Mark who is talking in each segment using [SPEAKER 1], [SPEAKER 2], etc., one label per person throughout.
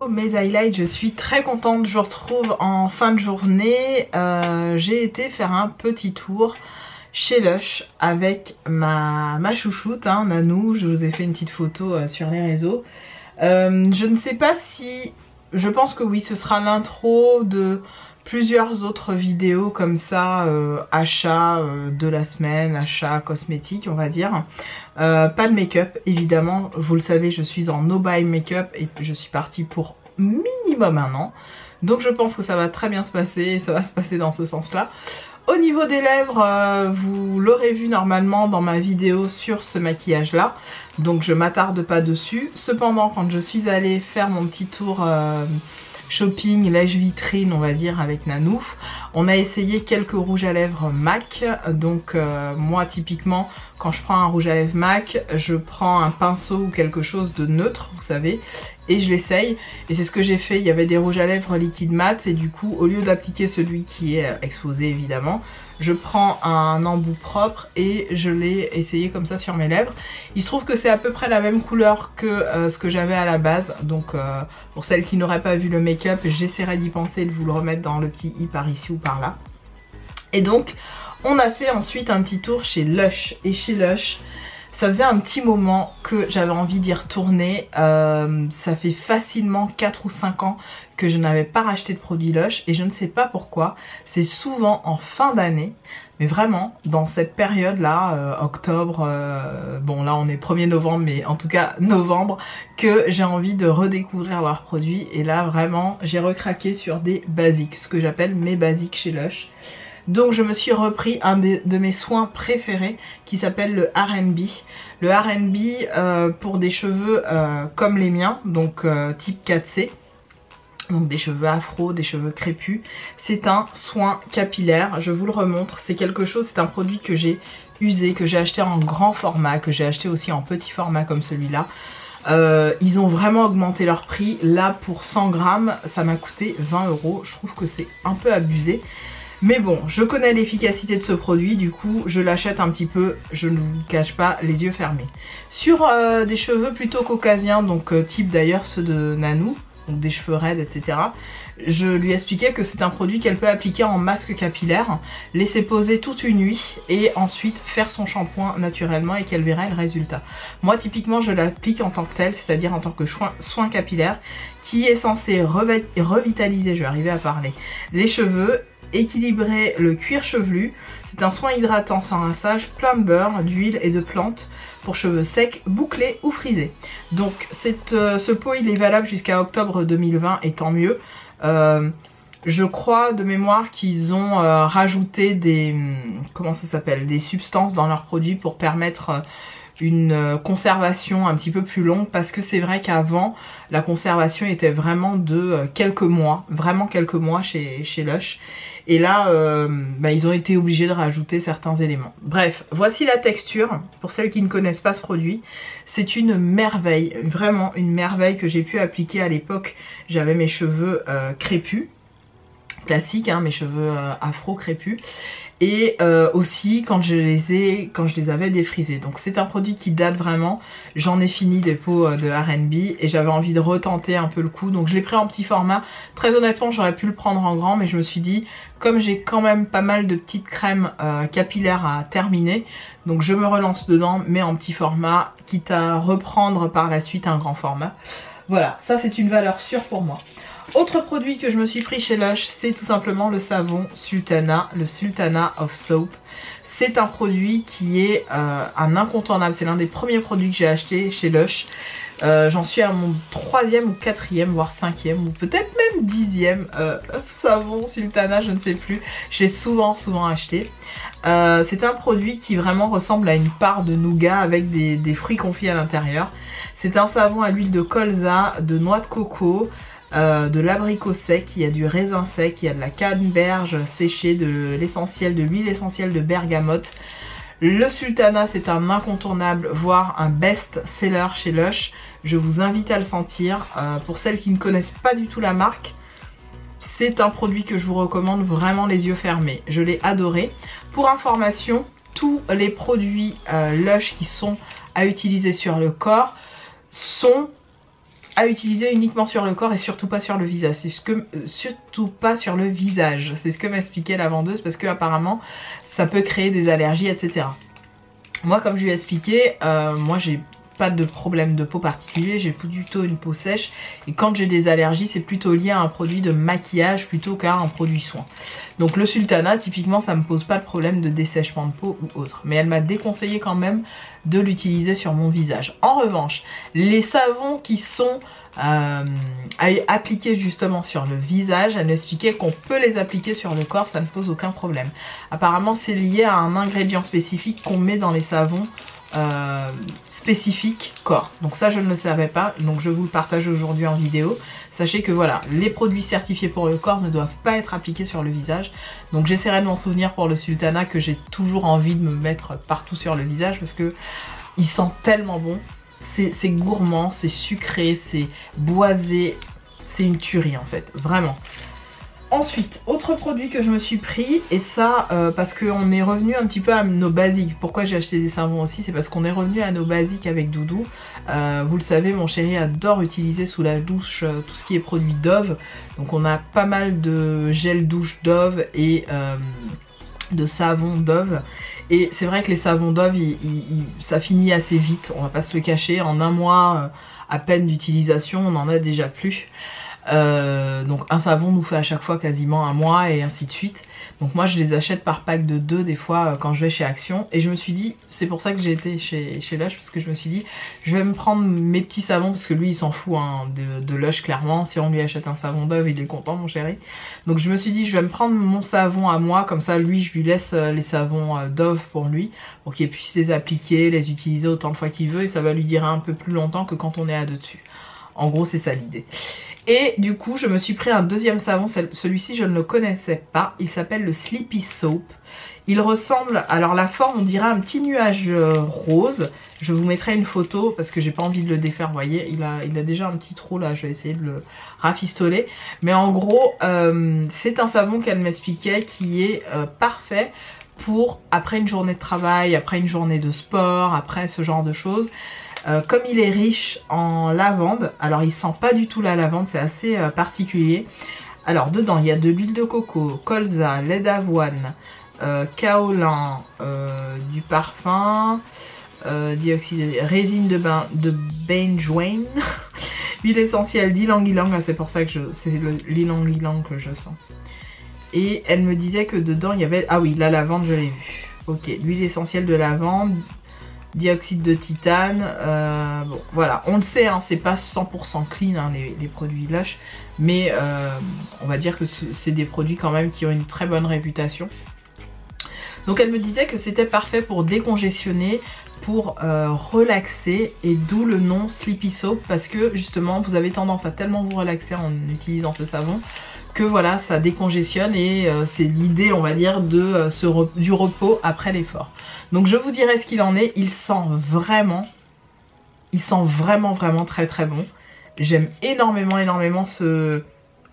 [SPEAKER 1] Mes highlights, je suis très contente, je vous retrouve en fin de journée. J'ai été faire un petit tour chez Lush avec ma chouchoute, hein, Nanou. Je vous ai fait une petite photo sur les réseaux. Je ne sais pas si... Je pense que oui, ce sera l'intro de plusieurs autres vidéos comme ça, achats de la semaine, achats cosmétiques on va dire. Pas de make-up évidemment, vous le savez, je suis en no buy make-up et je suis partie pour minimum 1 an. Donc je pense que ça va très bien se passer et ça va se passer dans ce sens là. Au niveau des lèvres, vous l'aurez vu normalement dans ma vidéo sur ce maquillage là, donc je m'attarde pas dessus. Cependant, quand je suis allée faire mon petit tour shopping, lèche vitrine on va dire avec Nanou, on a essayé quelques rouges à lèvres MAC. Donc moi typiquement quand je prends un rouge à lèvres MAC, je prends un pinceau ou quelque chose de neutre, vous savez, et je l'essaye. Et c'est ce que j'ai fait, il y avait des rouges à lèvres liquide mat et du coup au lieu d'appliquer celui qui est exposé évidemment, je prends un embout propre et je l'ai essayé comme ça sur mes lèvres. Il se trouve que c'est à peu près la même couleur que ce que j'avais à la base. Donc pour celles qui n'auraient pas vu le make-up, j'essaierai d'y penser et de vous le remettre dans le petit i par ici ou par là. Et donc on a fait ensuite un petit tour chez Lush. Et chez Lush, ça faisait un petit moment que j'avais envie d'y retourner. Ça fait facilement 4 ou 5 ans que je n'avais pas racheté de produits Lush et je ne sais pas pourquoi. C'est souvent en fin d'année, mais vraiment dans cette période là, octobre, bon là on est 1er novembre, mais en tout cas novembre, que j'ai envie de redécouvrir leurs produits. Et là vraiment j'ai recraqué sur des basiques, ce que j'appelle mes basiques chez Lush. Donc je me suis repris un de mes soins préférés qui s'appelle le R&B. Le R&B pour des cheveux comme les miens, donc type 4C. Donc des cheveux afro, des cheveux crépus. C'est un soin capillaire, je vous le remontre. C'est quelque chose, c'est un produit que j'ai usé, que j'ai acheté en grand format, que j'ai acheté aussi en petit format comme celui-là. Ils ont vraiment augmenté leur prix. Là pour 100 grammes, ça m'a coûté 20 €. Je trouve que c'est un peu abusé. Mais bon, je connais l'efficacité de ce produit, du coup je l'achète un petit peu, je ne vous cache pas, les yeux fermés. Sur des cheveux plutôt caucasiens, donc type d'ailleurs ceux de Nanou, donc des cheveux raides, etc. Je lui expliquais que c'est un produit qu'elle peut appliquer en masque capillaire, laisser poser toute une nuit et ensuite faire son shampoing naturellement et qu'elle verrait le résultat. Moi typiquement je l'applique en tant que tel, c'est-à-dire en tant que soin capillaire qui est censé revitaliser, je vais arriver à parler, les cheveux, équilibrer le cuir chevelu. C'est un soin hydratant sans rinçage, plein de beurre, d'huile et de plantes pour cheveux secs, bouclés ou frisés. Donc ce pot il est valable jusqu'à octobre 2020 et tant mieux. Je crois de mémoire qu'ils ont rajouté des, comment ça s'appelle, des substances dans leurs produits pour permettre une conservation un petit peu plus longue, parce que c'est vrai qu'avant la conservation était vraiment de quelques mois, vraiment quelques mois chez Lush. Et là ils ont été obligés de rajouter certains éléments. Bref, voici la texture pour celles qui ne connaissent pas ce produit. C'est une merveille, vraiment une merveille que j'ai pu appliquer à l'époque. J'avais mes cheveux crépus, classiques, hein, mes cheveux afro crépus. Et aussi quand je les avais défrisés. Donc c'est un produit qui date vraiment. J'en ai fini des pots de R&B et j'avais envie de retenter un peu le coup. Donc je l'ai pris en petit format. Très honnêtement j'aurais pu le prendre en grand, mais je me suis dit comme j'ai quand même pas mal de petites crèmes capillaires à terminer, donc je me relance dedans mais en petit format, quitte à reprendre par la suite un grand format. Voilà, ça c'est une valeur sûre pour moi. Autre produit que je me suis pris chez Lush, c'est tout simplement le savon Sultana, le Sultana of Soap. C'est un produit qui est un incontournable, c'est l'un des premiers produits que j'ai acheté chez Lush. J'en suis à mon 3e ou 4e, voire 5e, ou peut-être même 10e savon Sultana, je ne sais plus. Je l'ai souvent acheté. C'est un produit qui vraiment ressemble à une part de nougat avec des fruits confits à l'intérieur. C'est un savon à l'huile de colza, de noix de coco, de l'abricot sec, il y a du raisin sec, il y a de la canneberge séchée, de l'huile essentielle de bergamote. Le Sultana c'est un incontournable, voire un best-seller chez Lush. Je vous invite à le sentir. Pour celles qui ne connaissent pas du tout la marque, c'est un produit que je vous recommande vraiment les yeux fermés. Je l'ai adoré. Pour information, tous les produits Lush qui sont à utiliser sur le corps sont à utiliser uniquement sur le corps et surtout pas sur le visage. C'est ce que surtout pas sur le visage. C'est ce que m'expliquait la vendeuse parce que apparemment ça peut créer des allergies, etc. Moi, comme je lui ai expliqué, moi j'ai pas de problème de peau particulier, j'ai plutôt une peau sèche et quand j'ai des allergies c'est plutôt lié à un produit de maquillage plutôt qu'à un produit soin. Donc le sultana typiquement ça me pose pas de problème de dessèchement de peau ou autre, mais elle m'a déconseillé quand même de l'utiliser sur mon visage. En revanche, les savons qui sont appliqués justement sur le visage, elle m'expliquait qu'on peut les appliquer sur le corps, ça ne pose aucun problème. Apparemment c'est lié à un ingrédient spécifique qu'on met dans les savons spécifique corps. Donc ça je ne le savais pas, donc je vous le partage aujourd'hui en vidéo. Sachez que voilà, les produits certifiés pour le corps ne doivent pas être appliqués sur le visage. Donc j'essaierai de m'en souvenir pour le sultana que j'ai toujours envie de me mettre partout sur le visage parce que il sent tellement bon. C'est gourmand, c'est sucré, c'est boisé, c'est une tuerie en fait, vraiment. Ensuite, autre produit que je me suis pris, et ça parce qu'on est revenu un petit peu à nos basiques. Pourquoi j'ai acheté des savons aussi, c'est parce qu'on est revenu à nos basiques avec Doudou. Vous le savez, mon chéri adore utiliser sous la douche tout ce qui est produit Dove. Donc on a pas mal de gel douche Dove et de savon Dove. Et c'est vrai que les savons Dove, ça finit assez vite, on va pas se le cacher. En un mois à peine d'utilisation, on en a déjà plus. Donc un savon nous fait à chaque fois quasiment un mois et ainsi de suite. Donc moi je les achète par pack de 2 des fois quand je vais chez Action. Et je me suis dit, c'est pour ça que j'ai été chez Lush, parce que je me suis dit je vais me prendre mes petits savons, parce que lui il s'en fout hein, de Lush clairement. Si on lui achète un savon Dove il est content mon chéri. Donc je me suis dit je vais me prendre mon savon à moi, comme ça lui je lui laisse les savons Dove pour lui, pour qu'il puisse les appliquer, les utiliser autant de fois qu'il veut, et ça va lui durer un peu plus longtemps que quand on est à deux dessus. En gros c'est ça l'idée. Et du coup je me suis pris un deuxième savon, celui-ci je ne le connaissais pas, il s'appelle le Sleepy Soap. Il ressemble, alors la forme on dirait un petit nuage rose, je vous mettrai une photo parce que j'ai pas envie de le défaire, vous voyez, il a déjà un petit trou là, je vais essayer de le rafistoler. Mais en gros c'est un savon qu'elle m'expliquait qui est parfait pour après une journée de travail, après une journée de sport, après ce genre de choses. Comme il est riche en lavande, alors il sent pas du tout la lavande, c'est assez particulier. Alors dedans il y a de l'huile de coco, colza, lait d'avoine, kaolin, du parfum, résine de benjoin, huile essentielle d'ylang-ylang, c'est pour ça que c'est l'ylang-ylang que je sens. Et elle me disait que dedans il y avait, ah oui, la lavande je l'ai vu. Ok, l'huile essentielle de lavande, dioxyde de titane, bon voilà, on le sait hein, c'est pas 100% clean hein, les produits Lush, mais on va dire que c'est des produits quand même qui ont une très bonne réputation. Donc elle me disait que c'était parfait pour décongestionner, pour relaxer, et d'où le nom Sleepy Soap, parce que justement vous avez tendance à tellement vous relaxer en utilisant ce savon que voilà ça décongestionne, et c'est l'idée on va dire de du repos après l'effort. Donc je vous dirai ce qu'il en est, il sent vraiment très très bon. J'aime énormément ce...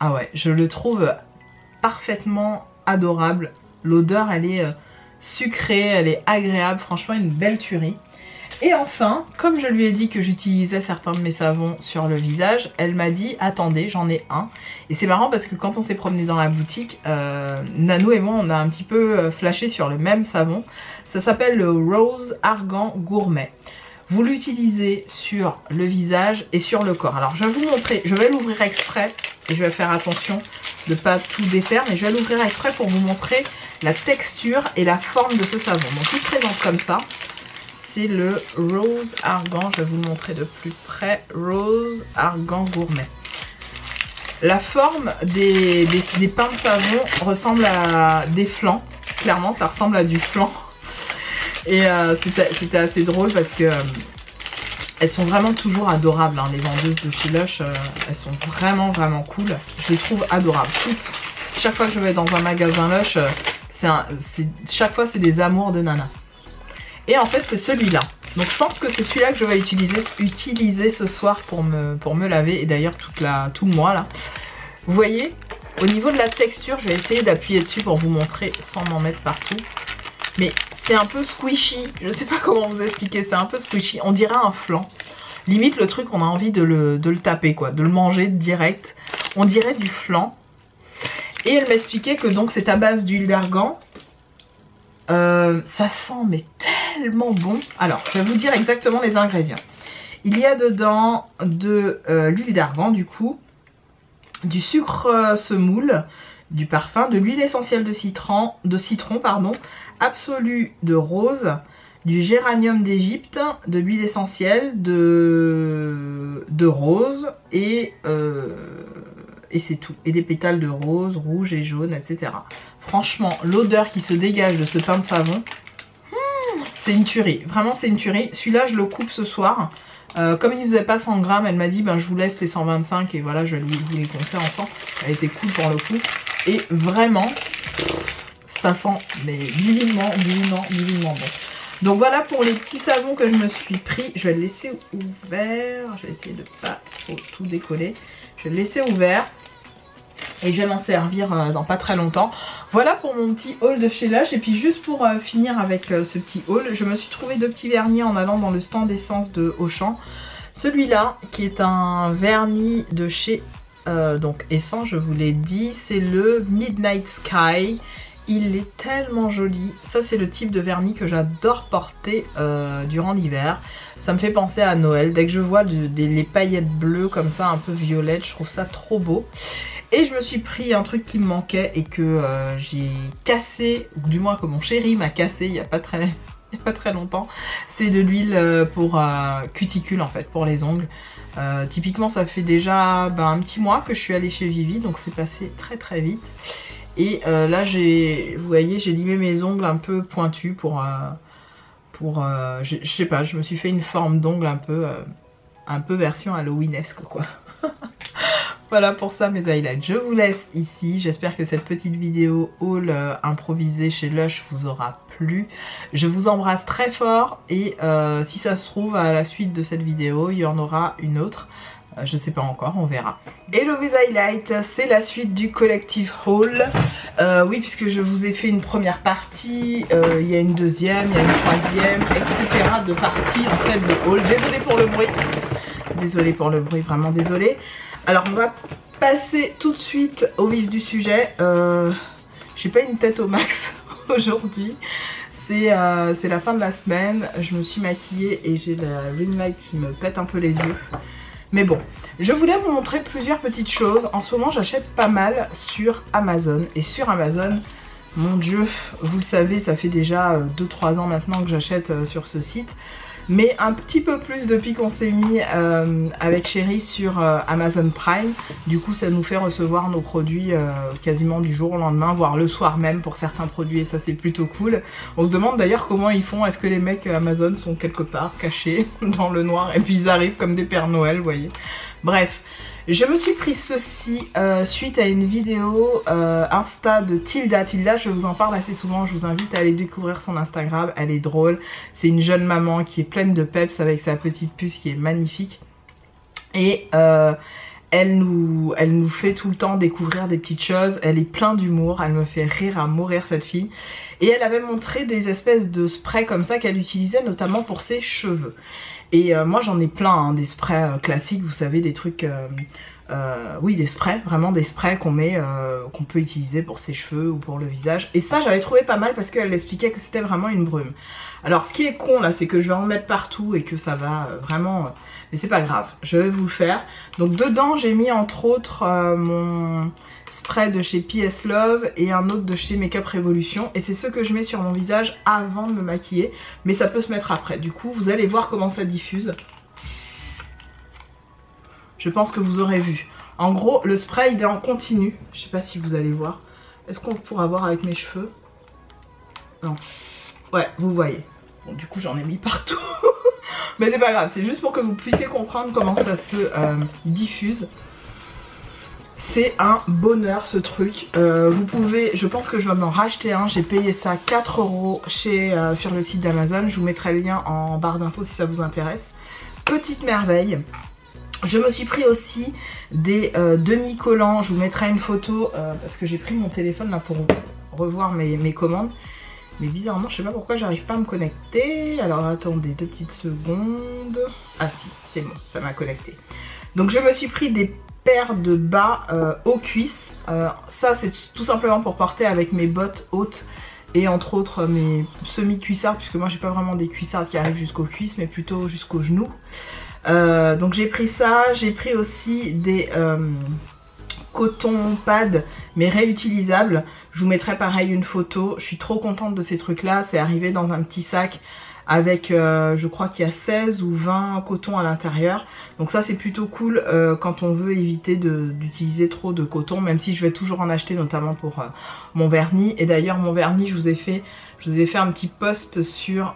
[SPEAKER 1] Ah ouais, je le trouve parfaitement adorable. L'odeur elle est sucrée, elle est agréable, franchement une belle tuerie. Et enfin, comme je lui ai dit que j'utilisais certains de mes savons sur le visage, elle m'a dit attendez, j'en ai un. Et c'est marrant parce que quand on s'est promené dans la boutique, Nanou et moi on a un petit peu flashé sur le même savon. Ça s'appelle le Rose Argan Gourmet. Vous l'utilisez sur le visage et sur le corps. Alors je vais vous montrer, je vais l'ouvrir exprès et je vais faire attention de ne pas tout défaire, mais je vais l'ouvrir exprès pour vous montrer la texture et la forme de ce savon. Donc il se présente comme ça. C'est le Rose Argan, je vais vous le montrer de plus près, Rose Argan Gourmet. La forme des pains de savon ressemble à des flans, clairement ça ressemble à du flan. Et c'était assez drôle parce que elles sont vraiment toujours adorables, hein, les vendeuses de chez Lush, elles sont vraiment cool, je les trouve adorables, toutes. Chaque fois que je vais dans un magasin Lush, chaque fois c'est des amours de nana. Et en fait c'est celui-là. Donc je pense que c'est celui-là que je vais utiliser ce soir pour me laver. Et d'ailleurs tout le mois là. Vous voyez, au niveau de la texture, je vais essayer d'appuyer dessus pour vous montrer sans m'en mettre partout. Mais c'est un peu squishy. Je sais pas comment vous expliquer, c'est un peu squishy. On dirait un flan. Limite le truc on a envie de le taper quoi, de le manger direct. On dirait du flan. Et elle m'expliquait que donc c'est à base d'huile d'argan. Ça sent mais tellement bon. Alors je vais vous dire exactement les ingrédients. Il y a dedans de l'huile d'argan du coup, du sucre semoule, du parfum, de l'huile essentielle de citron, absolu de rose, du géranium d'Égypte, de l'huile essentielle de rose et c'est tout. Et des pétales de rose, rouge et jaune, etc. Franchement, l'odeur qui se dégage de ce pain de savon, c'est une tuerie. Vraiment, c'est une tuerie. Celui-là, je le coupe ce soir. Comme il faisait pas 100 grammes, elle m'a dit ben, je vous laisse les 125 et voilà, je vais vous les compter ensemble. Elle était cool pour le coup. Et vraiment, ça sent mais divinement bon. Donc voilà pour les petits savons que je me suis pris. Je vais le laisser ouvert. Je vais essayer de pas trop tout décoller. Je vais le laisser ouvert. Et je vais m'en servir dans pas très longtemps. Voilà pour mon petit haul de chez Lush. Et puis juste pour finir avec ce petit haul, je me suis trouvé 2 petits vernis en allant dans le stand d'essence de Auchan. Celui-là qui est un vernis de chez donc Essence, je vous l'ai dit, c'est le Midnight Sky. Il est tellement joli. Ça c'est le type de vernis que j'adore porter durant l'hiver. Ça me fait penser à Noël. Dès que je vois les paillettes bleues comme ça, un peu violettes, je trouve ça trop beau. Et je me suis pris un truc qui me manquait et que j'ai cassé, ou du moins que mon chéri m'a cassé il n'y a pas très longtemps. C'est de l'huile pour cuticule en fait, pour les ongles. Typiquement ça fait déjà un petit mois que je suis allée chez Vivi, donc c'est passé très vite. Et là vous voyez, j'ai limé mes ongles un peu pointus pour je sais pas, je me suis fait une forme d'ongle un peu version Halloweenesque quoi. Voilà pour ça mes highlights, je vous laisse ici. J'espère que cette petite vidéo haul improvisée chez Lush vous aura plu. Je vous embrasse très fort et si ça se trouve à la suite de cette vidéo il y en aura une autre. Je sais pas encore, on verra. Hello mes highlights, c'est la suite du collective haul. Oui, puisque je vous ai fait une première partie, il y a une deuxième, il y a une troisième, etc. de parties en fait de haul. Désolée pour le bruit. Désolée pour le bruit, vraiment désolée. Alors on va passer tout de suite au vif du sujet. J'ai pas une tête au max aujourd'hui. C'est la fin de la semaine. Je me suis maquillée et j'ai la ring light qui me pète un peu les yeux. Mais bon, je voulais vous montrer plusieurs petites choses. En ce moment j'achète pas mal sur Amazon. Et sur Amazon, mon dieu, vous le savez, ça fait déjà 2-3 ans maintenant que j'achète sur ce site. Mais un petit peu plus depuis qu'on s'est mis avec Chéri sur Amazon Prime. Du coup ça nous fait recevoir nos produits quasiment du jour au lendemain, voire le soir même pour certains produits, et ça c'est plutôt cool. On se demande d'ailleurs comment ils font, est-ce que les mecs Amazon sont quelque part cachés dans le noir et puis ils arrivent comme des Pères Noël, vous voyez. Bref. Je me suis pris ceci suite à une vidéo Insta de Tilda. Tilda, je vous en parle assez souvent, je vous invite à aller découvrir son Instagram, elle est drôle. C'est une jeune maman qui est pleine de peps avec sa petite puce qui est magnifique. Et elle nous fait tout le temps découvrir des petites choses, elle est pleine d'humour, elle me fait rire à mourir cette fille. Et elle avait montré des espèces de sprays comme ça qu'elle utilisait notamment pour ses cheveux. Et moi j'en ai plein, hein, des sprays classiques, vous savez, des trucs, oui des sprays, vraiment des sprays qu'on met, qu'on peut utiliser pour ses cheveux ou pour le visage. Et ça j'avais trouvé pas mal parce qu'elle expliquait que c'était vraiment une brume. Alors ce qui est con là, c'est que je vais en mettre partout et que ça va vraiment... mais c'est pas grave, je vais vous le faire. Donc dedans j'ai mis entre autres mon spray de chez PS Love et un autre de chez Makeup Revolution. Et c'est ce que je mets sur mon visage avant de me maquiller. Mais ça peut se mettre après. Du coup vous allez voir comment ça diffuse. Je pense que vous aurez vu. En gros le spray il est en continu. Je sais pas si vous allez voir. Est-ce qu'on pourra voir avec mes cheveux? Non. Ouais, vous voyez. Bon, du coup j'en ai mis partout. Mais c'est pas grave, c'est juste pour que vous puissiez comprendre comment ça se diffuse. C'est un bonheur ce truc. Vous pouvez, je pense que je vais m'en racheter un. J'ai payé ça 4 € sur le site d'Amazon. Je vous mettrai le lien en barre d'infos si ça vous intéresse. Petite merveille. Je me suis pris aussi des demi-collants. Je vous mettrai une photo parce que j'ai pris mon téléphone là pour revoir mes commandes. Mais bizarrement, je sais pas pourquoi j'arrive pas à me connecter. Alors attendez 2 petites secondes. Ah si, c'est bon, ça m'a connecté. Donc je me suis pris des paires de bas aux cuisses. Ça c'est tout simplement pour porter avec mes bottes hautes et entre autres mes semi-cuissards, puisque moi j'ai pas vraiment des cuissards qui arrivent jusqu'aux cuisses mais plutôt jusqu'aux genoux. Donc j'ai pris ça, j'ai pris aussi des coton pad mais réutilisables. Je vous mettrai pareil une photo. Je suis trop contente de ces trucs là. C'est arrivé dans un petit sac avec je crois qu'il y a 16 ou 20 cotons à l'intérieur. Donc ça c'est plutôt cool quand on veut éviter d'utiliser trop de coton, même si je vais toujours en acheter notamment pour mon vernis. Et d'ailleurs mon vernis je vous ai fait un petit post sur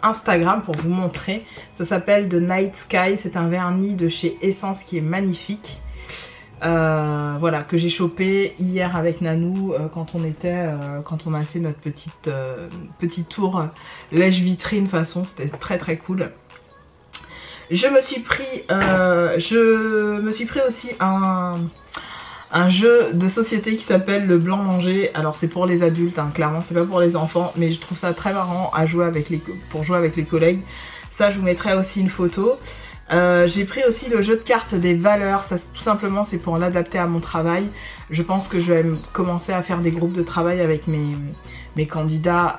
[SPEAKER 1] Instagram pour vous montrer. Ça s'appelle The Night Sky, c'est un vernis de chez Essence qui est magnifique. Voilà, que j'ai chopé hier avec Nanou quand on a fait notre petit tour lèche vitrine façon, c'était très très cool. Je me suis pris aussi un jeu de société qui s'appelle le blanc manger. Alors c'est pour les adultes, hein, clairement c'est pas pour les enfants, mais je trouve ça très marrant à jouer pour jouer avec les collègues. Ça je vous mettrai aussi une photo. J'ai pris aussi le jeu de cartes des valeurs, ça tout simplement c'est pour l'adapter à mon travail. Je pense que je vais commencer à faire des groupes de travail avec mes candidats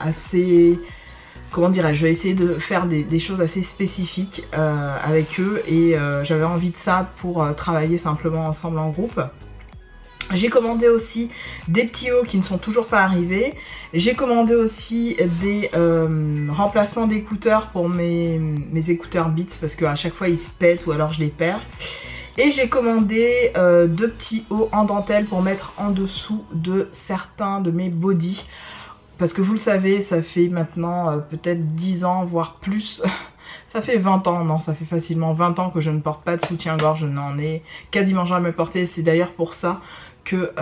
[SPEAKER 1] assez... Comment dirais-je, je vais essayer de faire des choses assez spécifiques avec eux et j'avais envie de ça pour travailler simplement ensemble en groupe. J'ai commandé aussi des petits hauts qui ne sont toujours pas arrivés. J'ai commandé aussi des remplacements d'écouteurs pour mes écouteurs Beats parce qu'à chaque fois ils se pètent ou alors je les perds. Et j'ai commandé 2 petits hauts en dentelle pour mettre en dessous de certains de mes bodys. Parce que vous le savez, ça fait maintenant peut-être 10 ans, voire plus. Ça fait 20 ans, non, ça fait facilement 20 ans que je ne porte pas de soutien-gorge. Je n'en ai quasiment jamais porté. C'est d'ailleurs pour ça que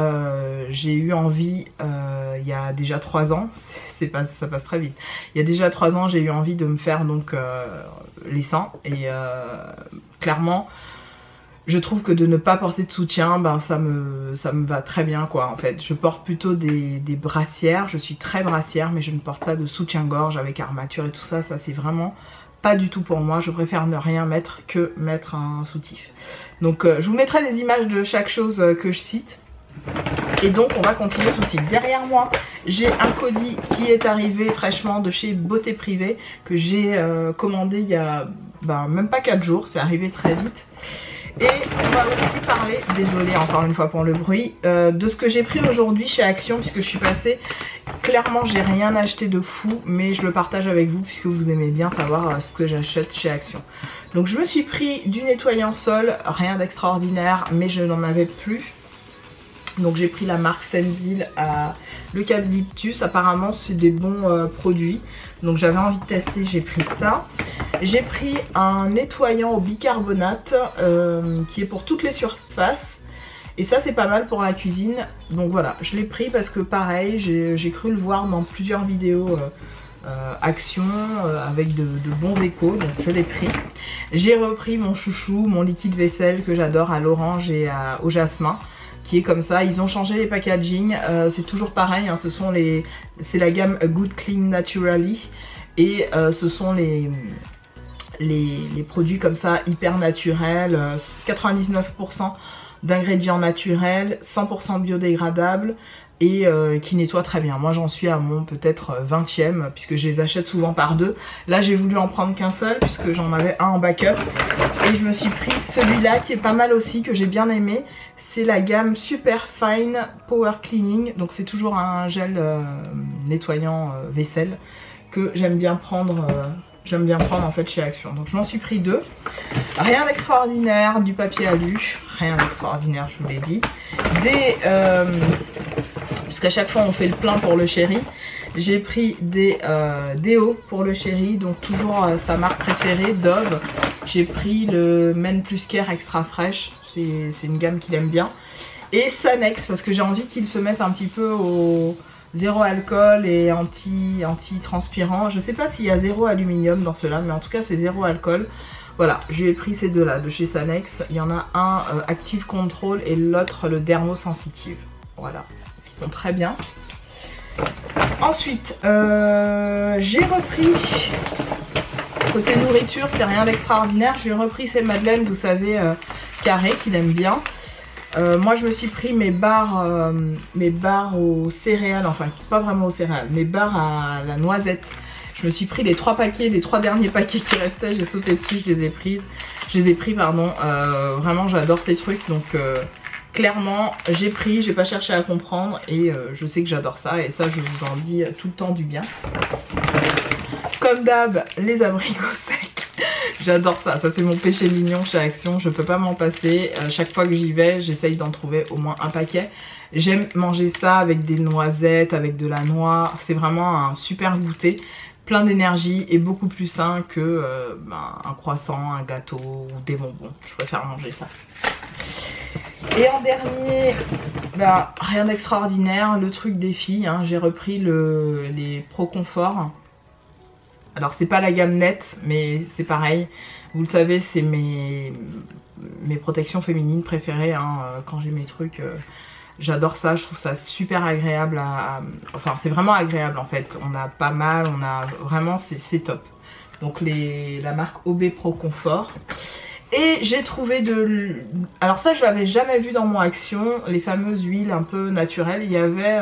[SPEAKER 1] j'ai eu envie, il y a déjà 3 ans, ça passe très vite. Il y a déjà 3 ans, j'ai eu envie de me faire donc les seins. Et clairement... Je trouve que de ne pas porter de soutien, ben ça me va très bien quoi en fait. Je porte plutôt des brassières, je suis très brassière mais je ne porte pas de soutien-gorge avec armature et tout ça, ça c'est vraiment pas du tout pour moi. Je préfère ne rien mettre que mettre un soutif. Donc je vous mettrai des images de chaque chose que je cite. Et donc on va continuer tout de suite. Derrière moi j'ai un colis qui est arrivé fraîchement de chez Beauté Privée que j'ai commandé il y a même pas 4 jours, c'est arrivé très vite. Et on va aussi parler, désolée encore une fois pour le bruit, de ce que j'ai pris aujourd'hui chez Action puisque je suis passée. Clairement j'ai rien acheté de fou mais je le partage avec vous puisque vous aimez bien savoir ce que j'achète chez Action. Donc je me suis pris du nettoyant sol, rien d'extraordinaire mais je n'en avais plus. Donc j'ai pris la marque Senzil à l'eucalyptus, apparemment c'est des bons produits. Donc j'avais envie de tester, j'ai pris ça. J'ai pris un nettoyant au bicarbonate qui est pour toutes les surfaces. Et ça c'est pas mal pour la cuisine. Donc voilà, je l'ai pris parce que pareil, j'ai cru le voir dans plusieurs vidéos Action avec de bons échos. Donc je l'ai pris. J'ai repris mon chouchou, mon liquide vaisselle que j'adore à l'orange et au jasmin. Qui est comme ça, ils ont changé les packaging, c'est toujours pareil, hein, c'est la gamme Good Clean Naturally et ce sont les produits comme ça hyper naturels, 99% d'ingrédients naturels, 100% biodégradables et qui nettoient très bien. Moi j'en suis à mon peut-être 20e puisque je les achète souvent par 2. Là j'ai voulu en prendre qu'un seul puisque j'en avais un en backup et je me suis pris celui-là qui est pas mal aussi, que j'ai bien aimé. C'est la gamme Super Fine Power Cleaning, donc c'est toujours un gel nettoyant vaisselle que j'aime bien prendre en fait chez Action. Donc je m'en suis pris 2. Rien d'extraordinaire, du papier alu, rien d'extraordinaire je vous l'ai dit. Puisqu'à chaque fois on fait le plein pour le chéri. J'ai pris des déos pour le chéri, donc toujours sa marque préférée, Dove. J'ai pris le Men Plus Care Extra Fresh, c'est une gamme qu'il aime bien. Et Sanex, parce que j'ai envie qu'il se mette un petit peu au zéro alcool et anti-transpirant. Je sais pas s'il y a zéro aluminium dans cela, mais en tout cas c'est zéro alcool. Voilà, je lui ai pris ces deux-là de chez Sanex. Il y en a un Active Control et l'autre le Dermosensitive. Voilà, ils sont très bien. Ensuite, j'ai repris, côté nourriture, c'est rien d'extraordinaire, j'ai repris ces madeleines, vous savez, carrées, qu'il aime bien. Moi je me suis pris mes barres aux céréales, enfin pas vraiment aux céréales, mes barres à la noisette. Je me suis pris les 3 paquets, les 3 derniers paquets qui restaient, j'ai sauté dessus, je les ai pris, pardon. Vraiment j'adore ces trucs, donc clairement j'ai pris, j'ai pas cherché à comprendre et je sais que j'adore ça et ça je vous en dis tout le temps du bien. Comme d'hab, les abricots secs, j'adore ça, ça c'est mon péché mignon chez Action, je peux pas m'en passer. Chaque fois que j'y vais, j'essaye d'en trouver au moins un paquet. J'aime manger ça avec des noisettes, avec de la noix, c'est vraiment un super goûter. Plein d'énergie et beaucoup plus sain que un croissant, un gâteau ou des bonbons. Je préfère manger ça. Et en dernier, rien d'extraordinaire, le truc des filles. Hein, j'ai repris les Pro Confort. Alors c'est pas la gamme nette, mais c'est pareil. Vous le savez, c'est mes protections féminines préférées. Hein, quand j'ai mes trucs... J'adore ça, je trouve ça super agréable enfin c'est vraiment agréable en fait, on a pas mal, on a vraiment, c'est top. Donc la marque OB Pro Confort. Et j'ai trouvé alors ça je l'avais jamais vu dans mon Action, les fameuses huiles un peu naturelles. Il y avait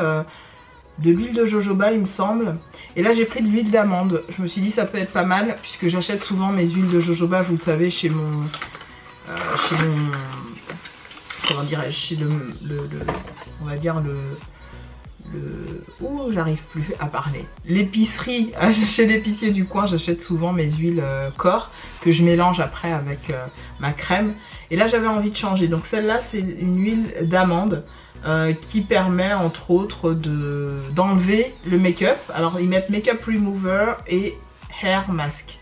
[SPEAKER 1] de l'huile de jojoba il me semble. Et là j'ai pris de l'huile d'amande, je me suis dit ça peut être pas mal puisque j'achète souvent mes huiles de jojoba, vous le savez, chez mon comment dirais-je, chez on va dire ouh, j'arrive plus à parler. L'épicerie, chez l'épicier du coin, j'achète souvent mes huiles corps que je mélange après avec ma crème. Et là j'avais envie de changer. Donc celle-là c'est une huile d'amande qui permet entre autres d'enlever le make-up. Alors ils mettent make-up remover et hair mask.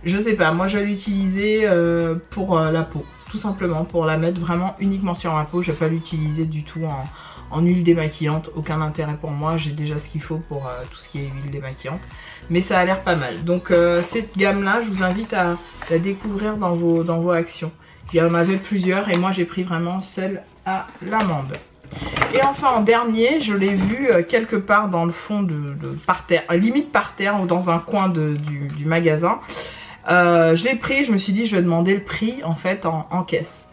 [SPEAKER 1] Je sais pas, moi je vais l'utiliser pour la peau. Tout simplement pour la mettre vraiment uniquement sur ma peau. Je vais pas l'utiliser du tout en huile démaquillante. Aucun intérêt pour moi. J'ai déjà ce qu'il faut pour tout ce qui est huile démaquillante. Mais ça a l'air pas mal. Donc cette gamme là, je vous invite à la découvrir dans vos Actions. Il y en avait plusieurs et moi j'ai pris vraiment celle à l'amande. Et enfin en dernier, je l'ai vu quelque part dans le fond par terre, limite par terre ou dans un coin du magasin. Je l'ai pris, je me suis dit je vais demander le prix en fait en caisse.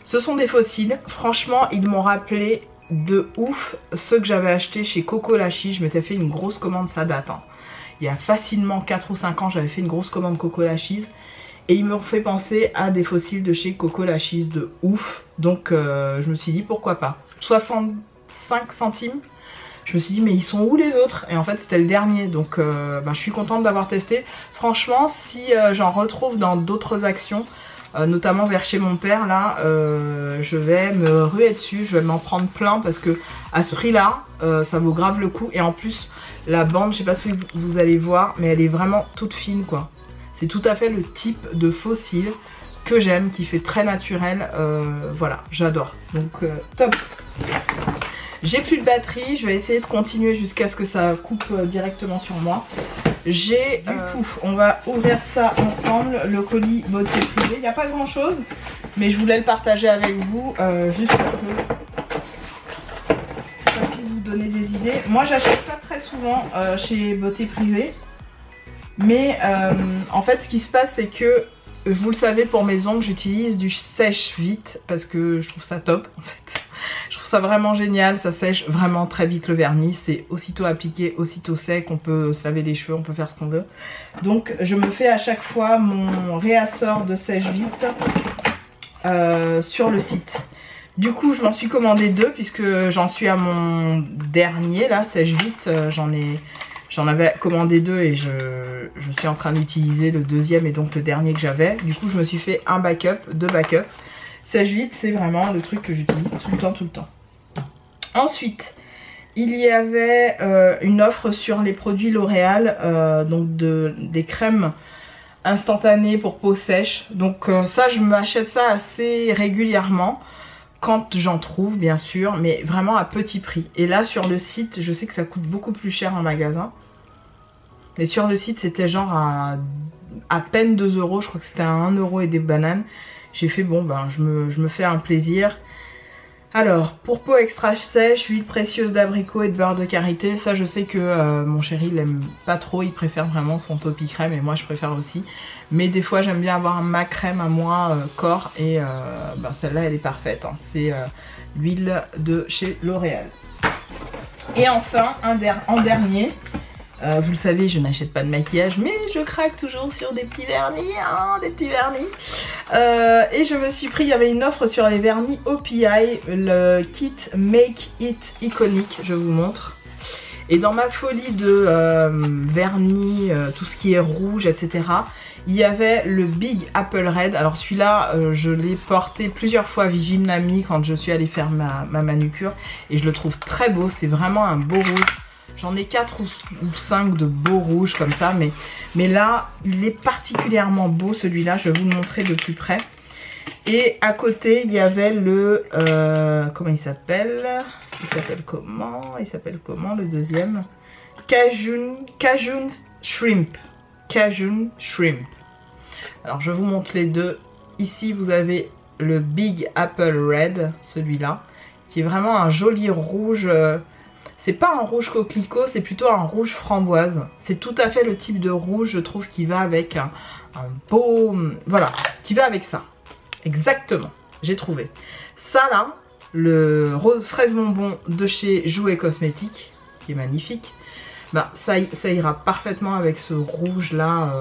[SPEAKER 1] Ce sont des fossiles, franchement ils m'ont rappelé de ouf ceux que j'avais achetés chez Coco Lachis. Je m'étais fait une grosse commande, ça date hein. Il y a facilement 4 ou 5 ans j'avais fait une grosse commande Coco Lachis. Et ils me fait penser à des fossiles de chez Coco Lachis de ouf. Donc je me suis dit pourquoi pas. 65 centimes. Je me suis dit mais ils sont où les autres? Et en fait c'était le dernier, donc je suis contente d'avoir testé. Franchement si j'en retrouve dans d'autres Actions, notamment vers chez mon père là, je vais me ruer dessus, je vais m'en prendre plein parce que à ce prix là ça vaut grave le coup. Et en plus la bande, je sais pas si vous allez voir, mais elle est vraiment toute fine quoi. C'est tout à fait le type de fossile que j'aime, qui fait très naturel, voilà, j'adore. Donc top. J'ai plus de batterie, je vais essayer de continuer jusqu'à ce que ça coupe directement sur moi. J'ai du coup, on va ouvrir ça ensemble, le colis beauté privée. Il n'y a pas grand chose, mais je voulais le partager avec vous, juste pour que ça puisse vous donner des idées. Moi j'achète pas très souvent chez beauté privée, mais en fait ce qui se passe c'est que, vous le savez, pour mes ongles j'utilise du sèche vite parce que je trouve ça top en fait. Je trouve ça vraiment génial, ça sèche vraiment très vite le vernis, c'est aussitôt appliqué, aussitôt sec, on peut se laver les cheveux, on peut faire ce qu'on veut. Donc je me fais à chaque fois mon réassort de sèche vite sur le site. Du coup je m'en suis commandé 2 puisque j'en suis à mon dernier là, sèche vite, j'en avais commandé 2 et je suis en train d'utiliser le deuxième et donc le dernier que j'avais. Du coup je me suis fait un backup, 2 backups. Sèche vite, c'est vraiment le truc que j'utilise tout le temps. Ensuite, il y avait une offre sur les produits L'Oréal, donc des crèmes instantanées pour peau sèche. Donc ça, je m'achète ça assez régulièrement, quand j'en trouve bien sûr, mais vraiment à petit prix. Et là sur le site, je sais que ça coûte beaucoup plus cher en magasin. Mais sur le site, c'était genre à peine 2 €, je crois que c'était à 1 € et des bananes. J'ai fait bon je me fais un plaisir. Alors, pour peau extra sèche, huile précieuse d'abricot et de beurre de karité. Ça, je sais que mon chéri, il aime pas trop. Il préfère vraiment son topi crème et moi, je préfère aussi. Mais des fois, j'aime bien avoir ma crème à moi, corps. Et bah, celle-là, elle est parfaite. Hein. C'est l'huile de chez L'Oréal. Et enfin, en dernier... vous le savez, je n'achète pas de maquillage, mais je craque toujours sur des petits vernis, hein, des petits vernis. Et je me suis pris, il y avait une offre sur les vernis OPI, le kit Make It Iconic, je vous montre. Et dans ma folie de vernis, tout ce qui est rouge, etc., il y avait le Big Apple Red. Alors celui-là, je l'ai porté plusieurs fois, Vivi me l'a mis quand je suis allée faire ma manucure. Et je le trouve très beau, c'est vraiment un beau rouge. J'en ai 4 ou 5 de beaux rouges comme ça, mais là, il est particulièrement beau celui-là, je vais vous le montrer de plus près. Et à côté, il y avait le... comment il s'appelle? Il s'appelle comment le deuxième? Cajun Shrimp. Cajun Shrimp. Alors, je vous montre les deux. Ici, vous avez le Big Apple Red, celui-là, qui est vraiment un joli rouge... c'est pas un rouge coquelicot, c'est plutôt un rouge framboise. C'est tout à fait le type de rouge, je trouve, qui va avec un beau... Voilà, qui va avec ça. Exactement, j'ai trouvé. Ça là, le rose fraise bonbon de chez Jouet Cosmétiques, qui est magnifique. Bah, ça ira parfaitement avec ce rouge là,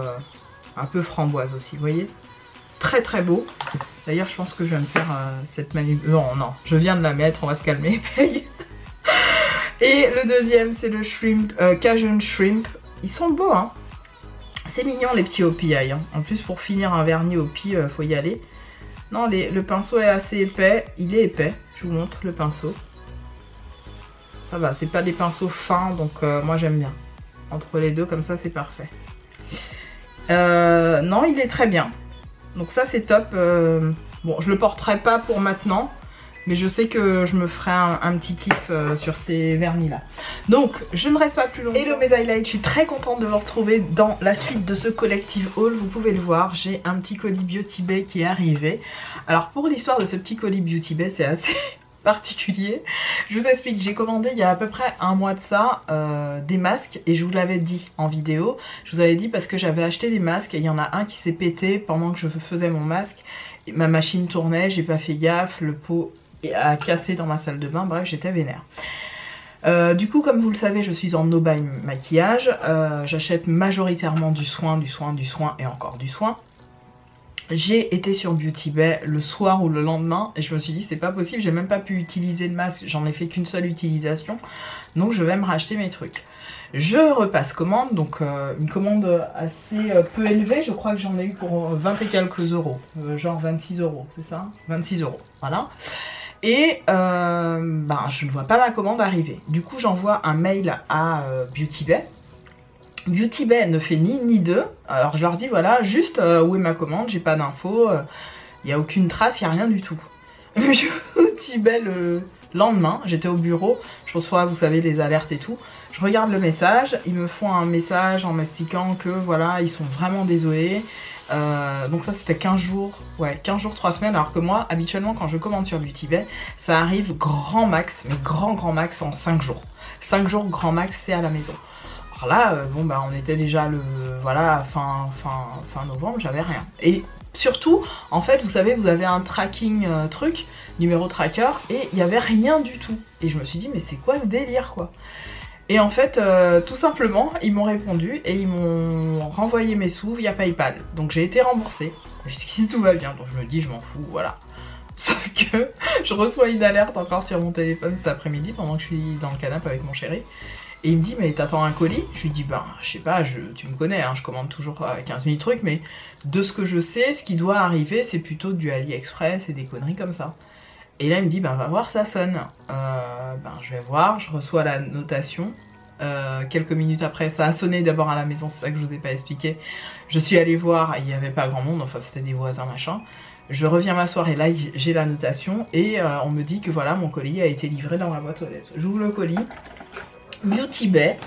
[SPEAKER 1] un peu framboise aussi, vous voyez. Très très beau. D'ailleurs, je pense que je viens de faire cette manip... Non, je viens de la mettre, on va se calmer. Et le deuxième, c'est le shrimp, Cajun Shrimp. Ils sont beaux, hein. C'est mignon les petits OPI. Hein. En plus, pour finir un vernis OPI, faut y aller. Non, le pinceau est assez épais. Il est épais. Je vous montre le pinceau. Ça va, c'est pas des pinceaux fins, donc moi j'aime bien. Entre les deux, comme ça, c'est parfait. Non, il est très bien. Donc ça, c'est top. Bon, je le porterai pas pour maintenant. Mais je sais que je me ferai un petit kiff sur ces vernis là. Donc je ne reste pas plus longtemps. Hello mes highlights, je suis très contente de vous retrouver dans la suite de ce collective haul. Vous pouvez le voir, j'ai un petit colis Beauty Bay qui est arrivé. Alors pour l'histoire de ce petit colis Beauty Bay, c'est assez particulier. Je vous explique, j'ai commandé il y a à peu près un mois de ça des masques. Et je vous l'avais dit en vidéo. Je vous avais dit parce que j'avais acheté des masques et il y en a un qui s'est pété pendant que je faisais mon masque. Et ma machine tournait, j'ai pas fait gaffe, le pot a cassé dans ma salle de bain, bref j'étais vénère. Du coup comme vous le savez je suis en no buy maquillage, j'achète majoritairement du soin et encore du soin. J'ai été sur Beauty Bay le soir ou le lendemain et je me suis dit c'est pas possible, j'ai même pas pu utiliser le masque, j'en ai fait qu'une seule utilisation, donc je vais me racheter mes trucs. Je repasse commande, donc une commande assez peu élevée, je crois que j'en ai eu pour 20 et quelques euros, genre 26 euros, c'est ça? 26 euros, voilà. Et ben, je ne vois pas ma commande arriver. Du coup j'envoie un mail à Beauty Bay. Beauty Bay ne fait ni deux. Alors je leur dis voilà juste où est ma commande, j'ai pas d'infos, il n'y a aucune trace, il n'y a rien du tout. Beauty Bay le lendemain, j'étais au bureau, je reçois vous savez les alertes et tout. Je regarde le message, ils me font un message en m'expliquant que voilà ils sont vraiment désolés. Donc ça c'était 15 jours, ouais 15 jours 3 semaines, alors que moi habituellement quand je commande sur Beauty Bay ça arrive grand max, mais grand max en 5 jours. 5 jours grand max c'est à la maison. Alors là bon bah on était déjà le voilà fin novembre, j'avais rien. Et surtout en fait vous savez vous avez un tracking truc, numéro tracker et il n'y avait rien du tout. Et je me suis dit mais c'est quoi ce délire quoi. Et en fait, tout simplement, ils m'ont répondu et ils m'ont renvoyé mes sous via PayPal. Donc j'ai été remboursée. Jusqu'ici tout va bien, donc je me dis je m'en fous, voilà. Sauf que je reçois une alerte encore sur mon téléphone cet après-midi pendant que je suis dans le canapé avec mon chéri. Et il me dit mais t'attends un colis? Je lui dis ben je sais pas, tu me connais, hein, je commande toujours 15 000 trucs, mais de ce que je sais, ce qui doit arriver c'est plutôt du AliExpress et des conneries comme ça. Et là il me dit ben va voir ça sonne. Ben je vais voir, je reçois la notation. Quelques minutes après ça a sonné d'abord à la maison, c'est ça que je vous ai pas expliqué. Je suis allée voir, il n'y avait pas grand monde, enfin c'était des voisins machin. Je reviens m'asseoir et là j'ai la notation et on me dit que voilà mon colis a été livré dans ma boîte aux lettres. J'ouvre le colis Beauty Bay.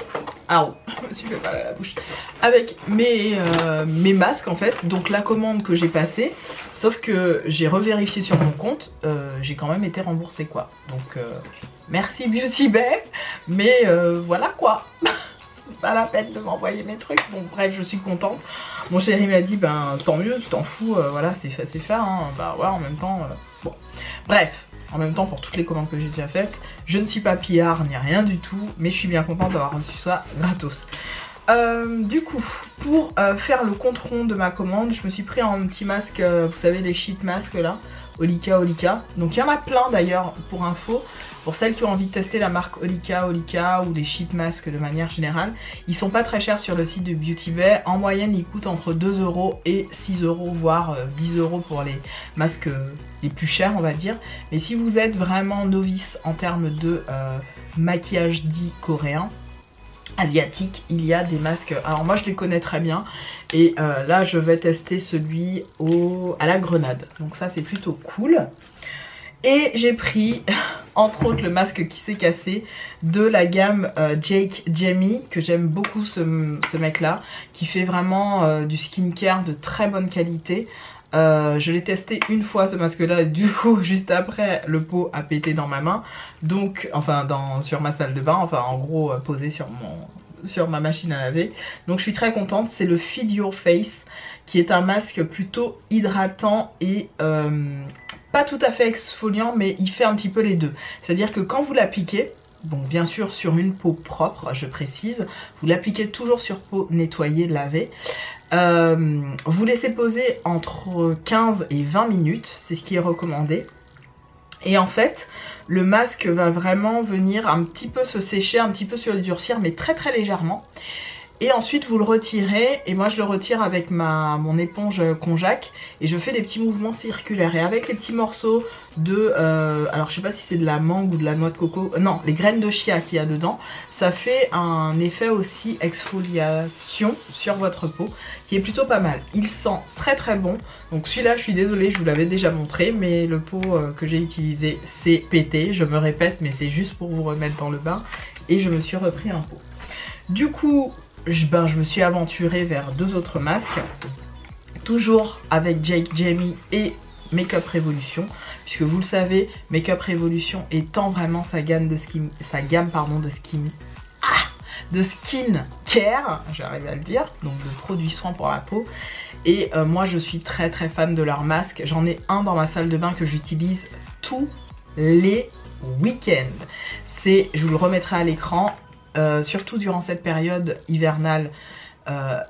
[SPEAKER 1] Ah oh, je me suis fait mal à la bouche. Avec mes masques en fait. Donc la commande que j'ai passée. Sauf que j'ai revérifié sur mon compte. J'ai quand même été remboursée quoi. Donc merci Beauty Bay. Mais voilà quoi. C'est pas la peine de m'envoyer mes trucs. Bon bref, je suis contente. Mon chéri m'a dit ben tant mieux, tu t'en fous. Voilà, c'est fait hein. Bah ouais, en même temps. Bon. Bref. En même temps, pour toutes les commandes que j'ai déjà faites, je ne suis pas pillard ni rien du tout, mais je suis bien contente d'avoir reçu ça gratos. Du coup, pour faire le compte rond de ma commande, je me suis pris un petit masque, vous savez, les sheet masques là, Olika. Donc il y en a plein d'ailleurs, pour info, pour celles qui ont envie de tester la marque Olika ou les sheet masques de manière générale. Ils sont pas très chers sur le site de Beauty Bay. En moyenne, ils coûtent entre 2 € et 6 €, voire 10 € pour les masques les plus chers, on va dire. Mais si vous êtes vraiment novice en termes de maquillage dit coréen, asiatique, il y a des masques. Alors moi je les connais très bien et là je vais tester celui à la grenade. Donc ça c'est plutôt cool. Et j'ai pris entre autres le masque qui s'est cassé de la gamme Jake Jamie, que j'aime beaucoup ce mec là, qui fait vraiment du skincare de très bonne qualité. Je l'ai testé une fois ce masque là et du coup juste après le pot a pété dans ma main, donc enfin sur ma salle de bain, enfin en gros posé sur ma machine à laver. Donc je suis très contente. C'est le Feed Your Face qui est un masque plutôt hydratant et pas tout à fait exfoliant, mais il fait un petit peu les deux. C'est à dire que quand vous l'appliquez, bon bien sûr sur une peau propre, je précise, vous l'appliquez toujours sur peau nettoyée, lavée. Vous laissez poser entre 15 et 20 minutes, c'est ce qui est recommandé. Et en fait, le masque va vraiment venir un petit peu se sécher, un petit peu se durcir, mais très très légèrement. Et ensuite vous le retirez, et moi je le retire avec mon éponge Konjac et je fais des petits mouvements circulaires. Et avec les petits morceaux de, alors je sais pas si c'est de la mangue ou de la noix de coco, non, les graines de chia qu'il y a dedans, ça fait un effet aussi exfoliation sur votre peau qui est plutôt pas mal. Il sent très très bon. Donc celui-là je suis désolée, je vous l'avais déjà montré, mais le pot que j'ai utilisé s'est pété. Je me répète, mais c'est juste pour vous remettre dans le bain. Et je me suis repris un pot. Du coup, je me suis aventurée vers deux autres masques, toujours avec Jake Jamie et Makeup Revolution, puisque vous le savez, Makeup Revolution étant vraiment sa gamme de skin care, j'arrive à le dire, donc de produits soins pour la peau. Et moi je suis très très fan de leur masque. J'en ai un dans ma salle de bain que j'utilise tous les week-ends. Je vous le remettrai à l'écran. Surtout durant cette période hivernale,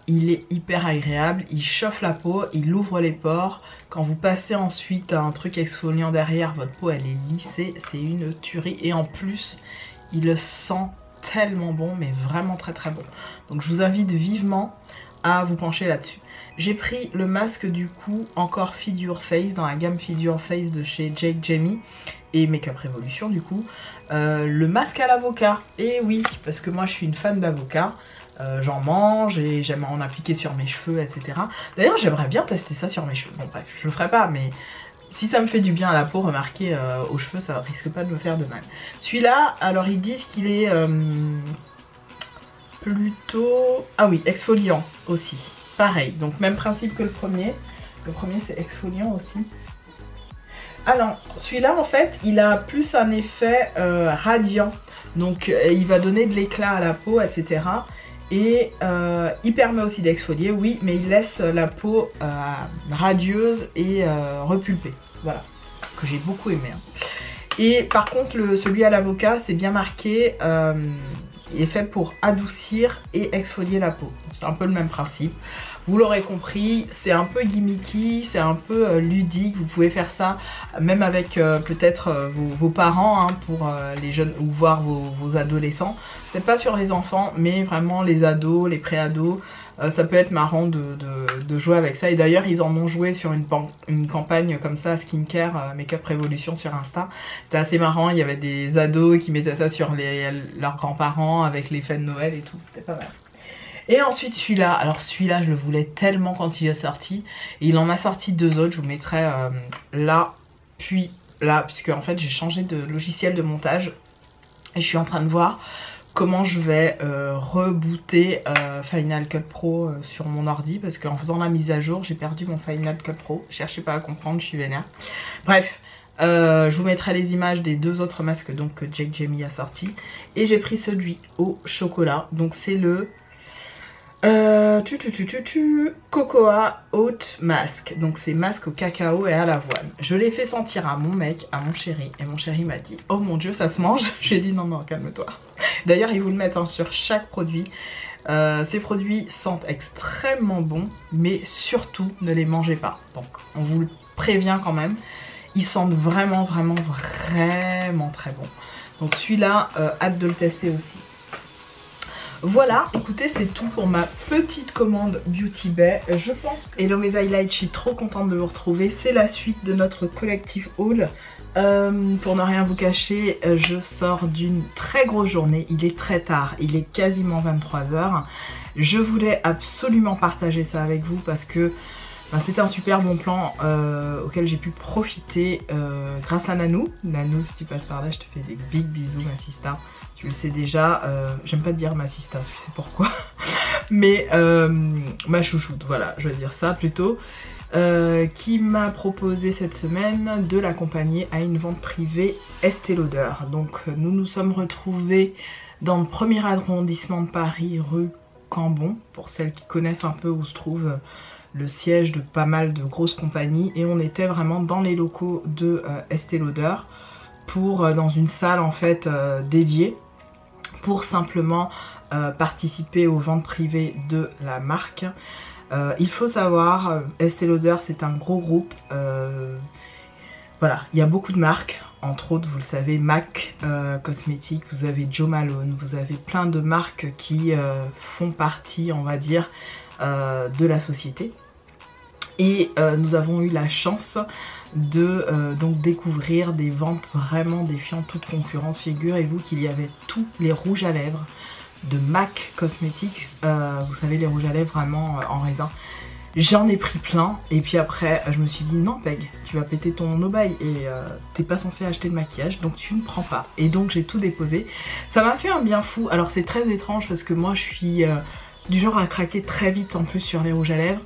[SPEAKER 1] il est hyper agréable, il chauffe la peau, il ouvre les pores. Quand vous passez ensuite un truc exfoliant derrière, votre peau elle est lissée, c'est une tuerie. Et en plus, il le sent tellement bon, mais vraiment très très bon. Donc je vous invite vivement à vous pencher là-dessus. J'ai pris le masque du coup, encore Feed Your Face, dans la gamme Feed Your Face de chez Jake Jamie et Makeup Revolution du coup. Le masque à l'avocat, et oui, parce que moi je suis une fan d'avocat, j'en mange et j'aime en appliquer sur mes cheveux, etc. D'ailleurs j'aimerais bien tester ça sur mes cheveux, bon bref, je le ferai pas, mais si ça me fait du bien à la peau, remarquez, aux cheveux ça risque pas de me faire de mal. Celui-là, alors ils disent qu'il est plutôt, ah oui, exfoliant aussi, pareil, donc même principe que le premier c'est exfoliant aussi. Ah non, celui-là en fait il a plus un effet radiant, donc il va donner de l'éclat à la peau, etc. Et il permet aussi d'exfolier, oui, mais il laisse la peau radieuse et repulpée, voilà, que j'ai beaucoup aimé. Hein. Et par contre celui à l'avocat c'est bien marqué, il est fait pour adoucir et exfolier la peau, c'est un peu le même principe. Vous l'aurez compris, c'est un peu gimmicky, c'est un peu ludique, vous pouvez faire ça même avec peut-être vos parents hein, pour les jeunes ou voir vos adolescents. Peut-être pas sur les enfants, mais vraiment les ados, les pré-ados, ça peut être marrant de jouer avec ça. Et d'ailleurs ils en ont joué sur une campagne comme ça, skincare, Makeup Revolution sur Insta. C'était assez marrant, il y avait des ados qui mettaient ça sur leurs grands-parents avec les fêtes de Noël et tout, c'était pas mal. Et ensuite celui-là, alors celui-là je le voulais tellement quand il est sorti. Et il en a sorti deux autres, je vous mettrai là, puis là, puisque en fait j'ai changé de logiciel de montage. Et je suis en train de voir comment je vais rebooter Final Cut Pro sur mon ordi, parce qu'en faisant la mise à jour j'ai perdu mon Final Cut Pro. Cherchez pas à comprendre, je suis vénère. Bref, je vous mettrai les images des 2 autres masques donc, que Jake Jamie a sorti. Et j'ai pris celui au chocolat, donc c'est le Cocoa Oat Mask. Donc c'est masque au cacao et à l'avoine. Je l'ai fait sentir à mon mec, à mon chéri, et mon chéri m'a dit oh mon dieu ça se mange. J'ai dit non non calme-toi. D'ailleurs ils vous le mettent hein, sur chaque produit. Ces produits sentent extrêmement bon, mais surtout ne les mangez pas. Donc on vous le prévient quand même. Ils sentent vraiment très bon. Donc celui-là, hâte de le tester aussi. Voilà, écoutez, c'est tout pour ma petite commande Beauty Bay, je pense. Hello mes highlights, je suis trop contente de vous retrouver. C'est la suite de notre collectif haul. Pour ne rien vous cacher, je sors d'une très grosse journée. Il est très tard, il est quasiment 23 h. Je voulais absolument partager ça avec vous parce que c'était un super bon plan auquel j'ai pu profiter grâce à Nanou. Nanou, si tu passes par là, je te fais des big bisous, ma sista. Tu le sais déjà, j'aime pas te dire ma sista, tu sais pourquoi. Mais ma chouchoute, voilà, je vais dire ça plutôt. Qui m'a proposé cette semaine de l'accompagner à une vente privée Estée Lauder. Donc nous nous sommes retrouvés dans le 1er arrondissement de Paris, rue Cambon, pour celles qui connaissent un peu où se trouve le siège de pas mal de grosses compagnies, et on était vraiment dans les locaux de Estée Lauder pour dans une salle en fait dédiée pour simplement participer aux ventes privées de la marque. Il faut savoir, Estée Lauder c'est un gros groupe, voilà, il y a beaucoup de marques, entre autres vous le savez, MAC Cosmetics, vous avez Jo Malone, vous avez plein de marques qui font partie on va dire de la société. Et nous avons eu la chance de donc découvrir des ventes vraiment défiant toute concurrence. Figurez-vous qu'il y avait tous les rouges à lèvres de MAC Cosmetics, vous savez les rouges à lèvres vraiment en raisin. J'en ai pris plein et puis après je me suis dit non Peg, tu vas péter ton no-buy et t'es pas censé acheter de maquillage donc tu ne prends pas. Et donc j'ai tout déposé. Ça m'a fait un bien fou. Alors c'est très étrange parce que moi je suis du genre à craquer très vite en plus sur les rouges à lèvres.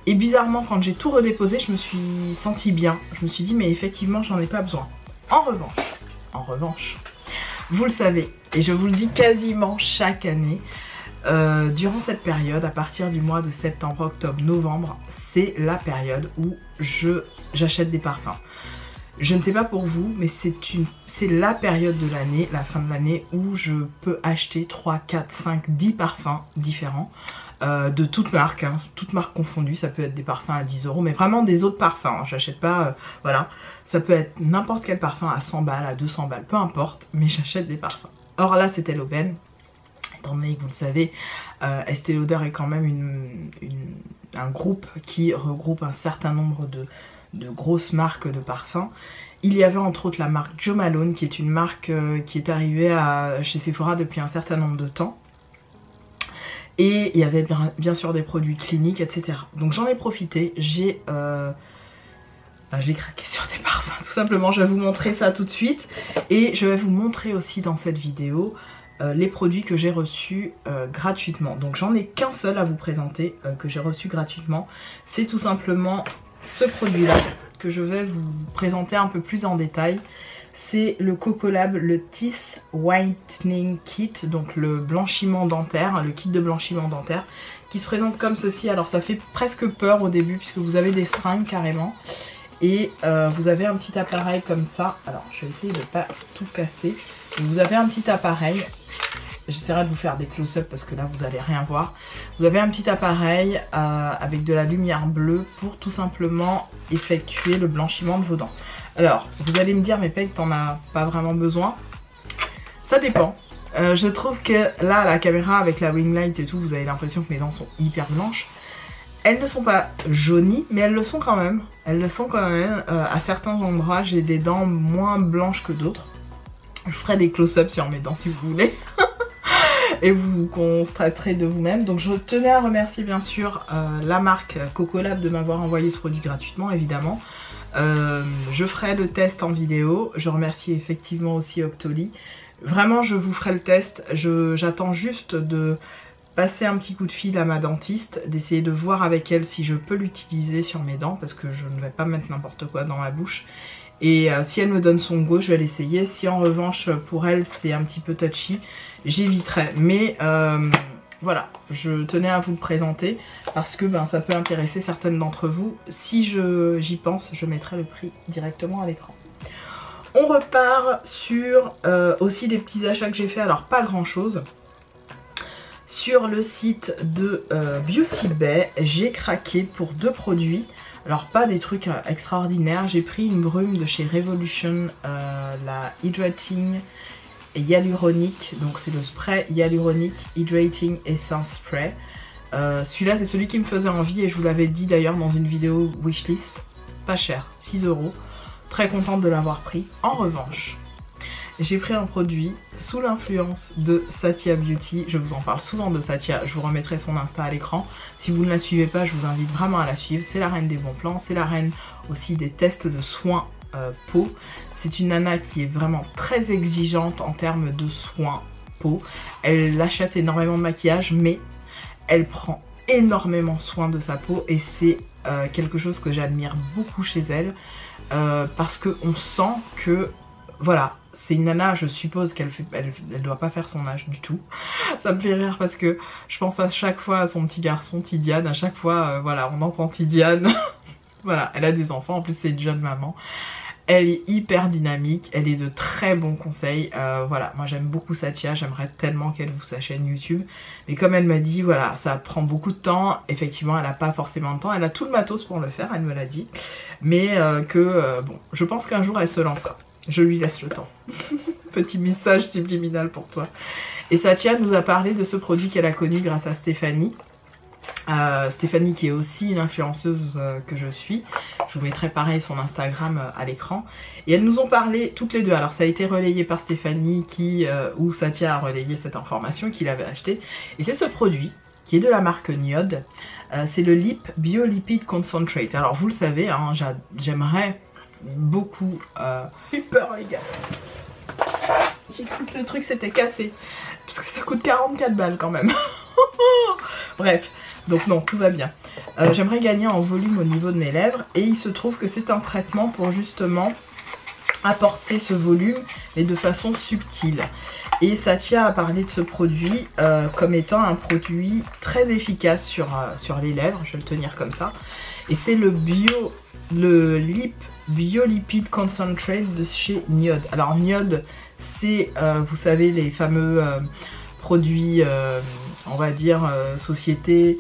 [SPEAKER 1] Et bizarrement quand j'ai tout redéposé je me suis sentie bien. Je me suis dit mais effectivement j'en ai pas besoin. En revanche, vous le savez et je vous le dis quasiment chaque année, durant cette période, à partir du mois de septembre, octobre, novembre, c'est la période où j'achète des parfums. Je ne sais pas pour vous, mais c'est la période de l'année, la fin de l'année, où je peux acheter 3, 4, 5, 10 parfums différents. De toutes marques, hein, toutes marques confondues, ça peut être des parfums à 10 €, mais vraiment des autres parfums, hein. J'achète pas, voilà, ça peut être n'importe quel parfum à 100 balles, à 200 balles, peu importe, mais j'achète des parfums. Or là c'était l'aubaine, étant donné que vous le savez, Estée Lauder est quand même un groupe qui regroupe un certain nombre de grosses marques de parfums. Il y avait entre autres la marque Jo Malone, qui est une marque qui est arrivée chez Sephora depuis un certain nombre de temps. Et il y avait bien sûr des produits cliniques, etc. Donc j'en ai profité, j'ai craqué sur des parfums tout simplement. Je vais vous montrer ça tout de suite. Et je vais vous montrer aussi dans cette vidéo les produits que j'ai reçus gratuitement. Donc j'en ai qu'un seul à vous présenter que j'ai reçu gratuitement. C'est tout simplement ce produit là que je vais vous présenter un peu plus en détail. C'est le Cocolab, le Teeth Whitening Kit, donc le blanchiment dentaire, le kit de blanchiment dentaire, qui se présente comme ceci. Alors ça fait presque peur au début puisque vous avez des seringues carrément. Et vous avez un petit appareil comme ça. Alors je vais essayer de ne pas tout casser. Vous avez un petit appareil. J'essaierai de vous faire des close-up parce que là vous allez rien voir. Vous avez un petit appareil avec de la lumière bleue pour tout simplement effectuer le blanchiment de vos dents. Alors vous allez me dire mais Peg t'en as pas vraiment besoin. Ça dépend. Je trouve que là la caméra avec la ring light et tout, vous avez l'impression que mes dents sont hyper blanches. Elles ne sont pas jaunies mais elles le sont quand même. Elles le sont quand même. À certains endroits j'ai des dents moins blanches que d'autres. Je ferai des close-up sur mes dents si vous voulez. Et vous constaterez de vous-même. Donc je tenais à remercier bien sûr la marque Cocolab de m'avoir envoyé ce produit gratuitement évidemment. Je ferai le test en vidéo. Je remercie effectivement aussi Octoly. Vraiment, je vous ferai le test. J'attends juste de passer un petit coup de fil à ma dentiste, d'essayer de voir avec elle si je peux l'utiliser sur mes dents, parce que je ne vais pas mettre n'importe quoi dans ma bouche. Et si elle me donne son go, je vais l'essayer. Si en revanche pour elle c'est un petit peu touchy, j'éviterai. Mais voilà, je tenais à vous le présenter parce que ça peut intéresser certaines d'entre vous. Si j'y pense, je mettrai le prix directement à l'écran. On repart sur aussi des petits achats que j'ai fait, alors pas grand chose. Sur le site de Beauty Bay, j'ai craqué pour 2 produits. Alors pas des trucs extraordinaires, j'ai pris une brume de chez Revolution, la Hydrating Hyaluronic, donc c'est le spray Hyaluronic Hydrating Essence Spray. Celui-là c'est celui qui me faisait envie et je vous l'avais dit d'ailleurs dans une vidéo wishlist, pas cher, 6 €, très contente de l'avoir pris. En revanche, j'ai pris un produit sous l'influence de Satya Beauty. Je vous en parle souvent de Satya, je vous remettrai son Insta à l'écran. Si vous ne la suivez pas, je vous invite vraiment à la suivre. C'est la reine des bons plans, c'est la reine aussi des tests de soins peau. C'est une nana qui est vraiment très exigeante en termes de soins peau. Elle achète énormément de maquillage, mais elle prend énormément soin de sa peau et c'est quelque chose que j'admire beaucoup chez elle parce qu'on sent que voilà, c'est une nana, je suppose qu'elle doit pas faire son âge du tout. Ça me fait rire parce que je pense à chaque fois à son petit garçon Tidiane, à chaque fois voilà, on entend Tidiane. Voilà, elle a des enfants, en plus c'est une jeune maman. Elle est hyper dynamique, elle est de très bons conseils. Voilà, moi j'aime beaucoup Satya, j'aimerais tellement qu'elle ouvre sa chaîne YouTube. Mais comme elle m'a dit, voilà, ça prend beaucoup de temps. Effectivement, elle n'a pas forcément de temps. Elle a tout le matos pour le faire, elle me l'a dit. Mais bon, je pense qu'un jour elle se lancera. Je lui laisse le temps. Petit message subliminal pour toi. Et Satya nous a parlé de ce produit qu'elle a connu grâce à Stéphanie. Stéphanie qui est aussi une influenceuse que je suis. Je vous mettrai pareil son Instagram à l'écran. Et elles nous ont parlé toutes les deux. Alors ça a été relayé par Stéphanie où Satya a relayé cette information qu'il avait acheté. Et c'est ce produit qui est de la marque Niod. C'est le Lip Biolipid Concentrate. Alors vous le savez, hein, j'aimerais beaucoup... J'ai eu peur les gars. J'ai cru que le truc s'était cassé. Parce que ça coûte 44 balles quand même. Bref, donc non, tout va bien. J'aimerais gagner en volume au niveau de mes lèvres. Et il se trouve que c'est un traitement pour justement apporter ce volume, mais de façon subtile. Et Satya a parlé de ce produit comme étant un produit très efficace sur les lèvres. Je vais le tenir comme ça. Et c'est le Lip Biolipid Concentrate de chez Niod. Alors Niod, c'est, vous savez, les fameux produits, on va dire, société,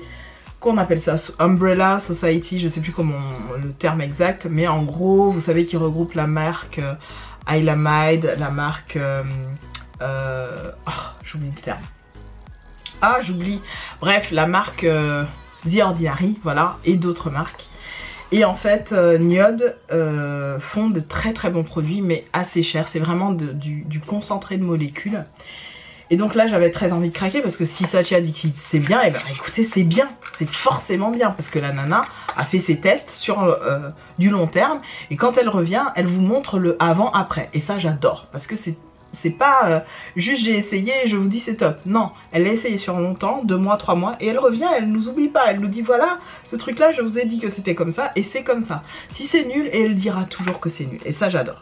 [SPEAKER 1] qu'on appelle ça, Umbrella Society, je sais plus comment le terme exact, mais en gros, vous savez, qui regroupe la marque Ilamide, la marque... j'oublie le terme. Ah, j'oublie. Bref, la marque The Ordinary, voilà, et d'autres marques. Et en fait, Niod font de très très bons produits, mais assez chers. C'est vraiment du concentré de molécules. Et donc là, j'avais très envie de craquer parce que si Satya dit que c'est bien, et ben écoutez, c'est bien. C'est forcément bien parce que la nana a fait ses tests sur du long terme. Et quand elle revient, elle vous montre le avant-après. Et ça, j'adore parce que c'est pas juste j'ai essayé et je vous dis c'est top. Non, elle l'a essayé sur longtemps, 2 mois, 3 mois, et elle revient, elle nous oublie pas, elle nous dit voilà, ce truc là je vous ai dit que c'était comme ça, et c'est comme ça. Si c'est nul, et elle dira toujours que c'est nul, et ça j'adore.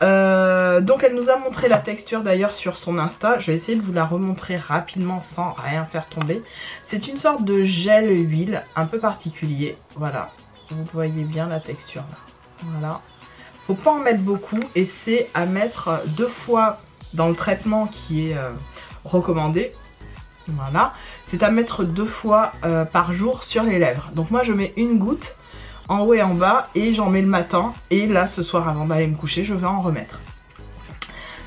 [SPEAKER 1] Donc elle nous a montré la texture d'ailleurs sur son Insta, je vais essayer de vous la remontrer rapidement sans rien faire tomber. C'est une sorte de gel huile un peu particulier, voilà, vous voyez bien la texture là, voilà. Faut pas en mettre beaucoup et c'est à mettre 2 fois dans le traitement qui est recommandé. Voilà, c'est à mettre 2 fois par jour sur les lèvres. Donc moi je mets une goutte en haut et en bas et j'en mets le matin. Et là ce soir avant d'aller me coucher je vais en remettre.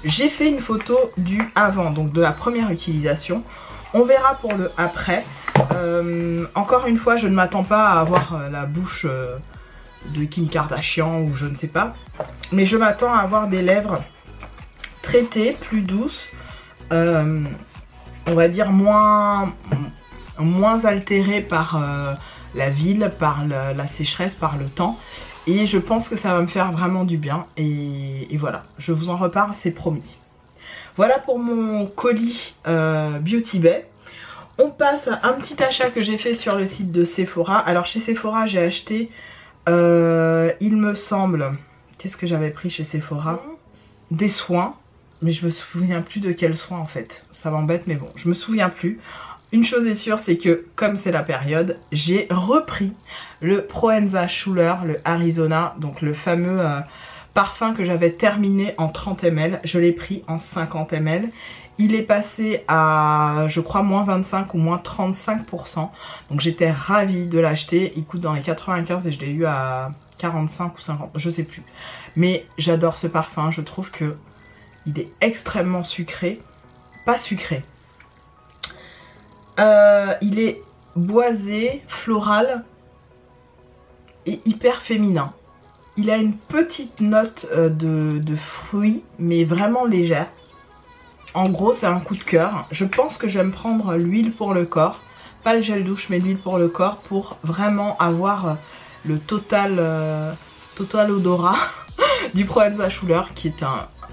[SPEAKER 1] J'ai fait une photo du avant, donc de la première utilisation. On verra pour le après. Encore une fois je ne m'attends pas à avoir la bouche... de Kim Kardashian ou je ne sais pas, mais je m'attends à avoir des lèvres traitées, plus douces, on va dire moins altérées par la ville, par la sécheresse, par le temps, et je pense que ça va me faire vraiment du bien, et voilà, je vous en reparle, c'est promis. Voilà pour mon colis Beauty Bay. On passe à un petit achat que j'ai fait sur le site de Sephora. Alors chez Sephora j'ai acheté, il me semble, qu'est-ce que j'avais pris chez Sephora? Des soins, mais je me souviens plus de quels soins en fait. Ça m'embête mais bon, je me souviens plus. Une chose est sûre, c'est que comme c'est la période, j'ai repris le Proenza Schuller, le Arizona, donc le fameux parfum que j'avais terminé en 30 ml. Je l'ai pris en 50 ml. Il est passé à, je crois, moins 25 ou moins 35%. Donc j'étais ravie de l'acheter. Il coûte dans les 95 et je l'ai eu à 45 ou 50, je sais plus. Mais j'adore ce parfum, je trouve que il est extrêmement sucré. Pas sucré. Il est boisé, floral et hyper féminin. Il a une petite note de fruits, mais vraiment légère. En gros, c'est un coup de cœur. Je pense que je vais me prendre l'huile pour le corps. Pas le gel douche, mais l'huile pour le corps pour vraiment avoir le total odorat du Proenza Schuller qui est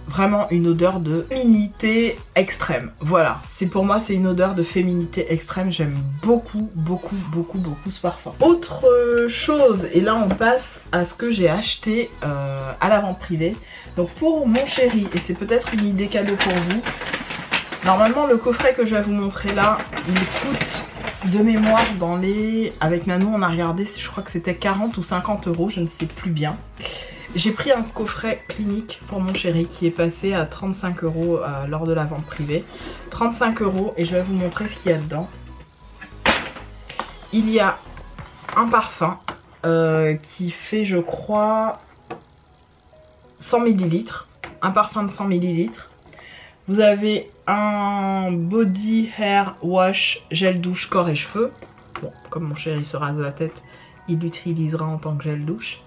[SPEAKER 1] vraiment une odeur de féminité extrême. Voilà, c'est pour moi c'est une odeur de féminité extrême. J'aime beaucoup ce parfum. Autre chose, et là on passe à ce que j'ai acheté à la vente privée. Donc pour mon chéri, et c'est peut-être une idée cadeau pour vous, normalement le coffret que je vais vous montrer là, il coûte de mémoire dans les... Avec Nanou on a regardé, je crois que c'était 40 ou 50 euros, je ne sais plus bien. J'ai pris un coffret Clinique pour mon chéri qui est passé à 35 euros lors de la vente privée. 35 euros et je vais vous montrer ce qu'il y a dedans. Il y a un parfum qui fait je crois 100 ml. Un parfum de 100 ml. Vous avez un body hair wash gel douche corps et cheveux. Bon, comme mon chéri se rase la tête, il l'utilisera en tant que gel douche.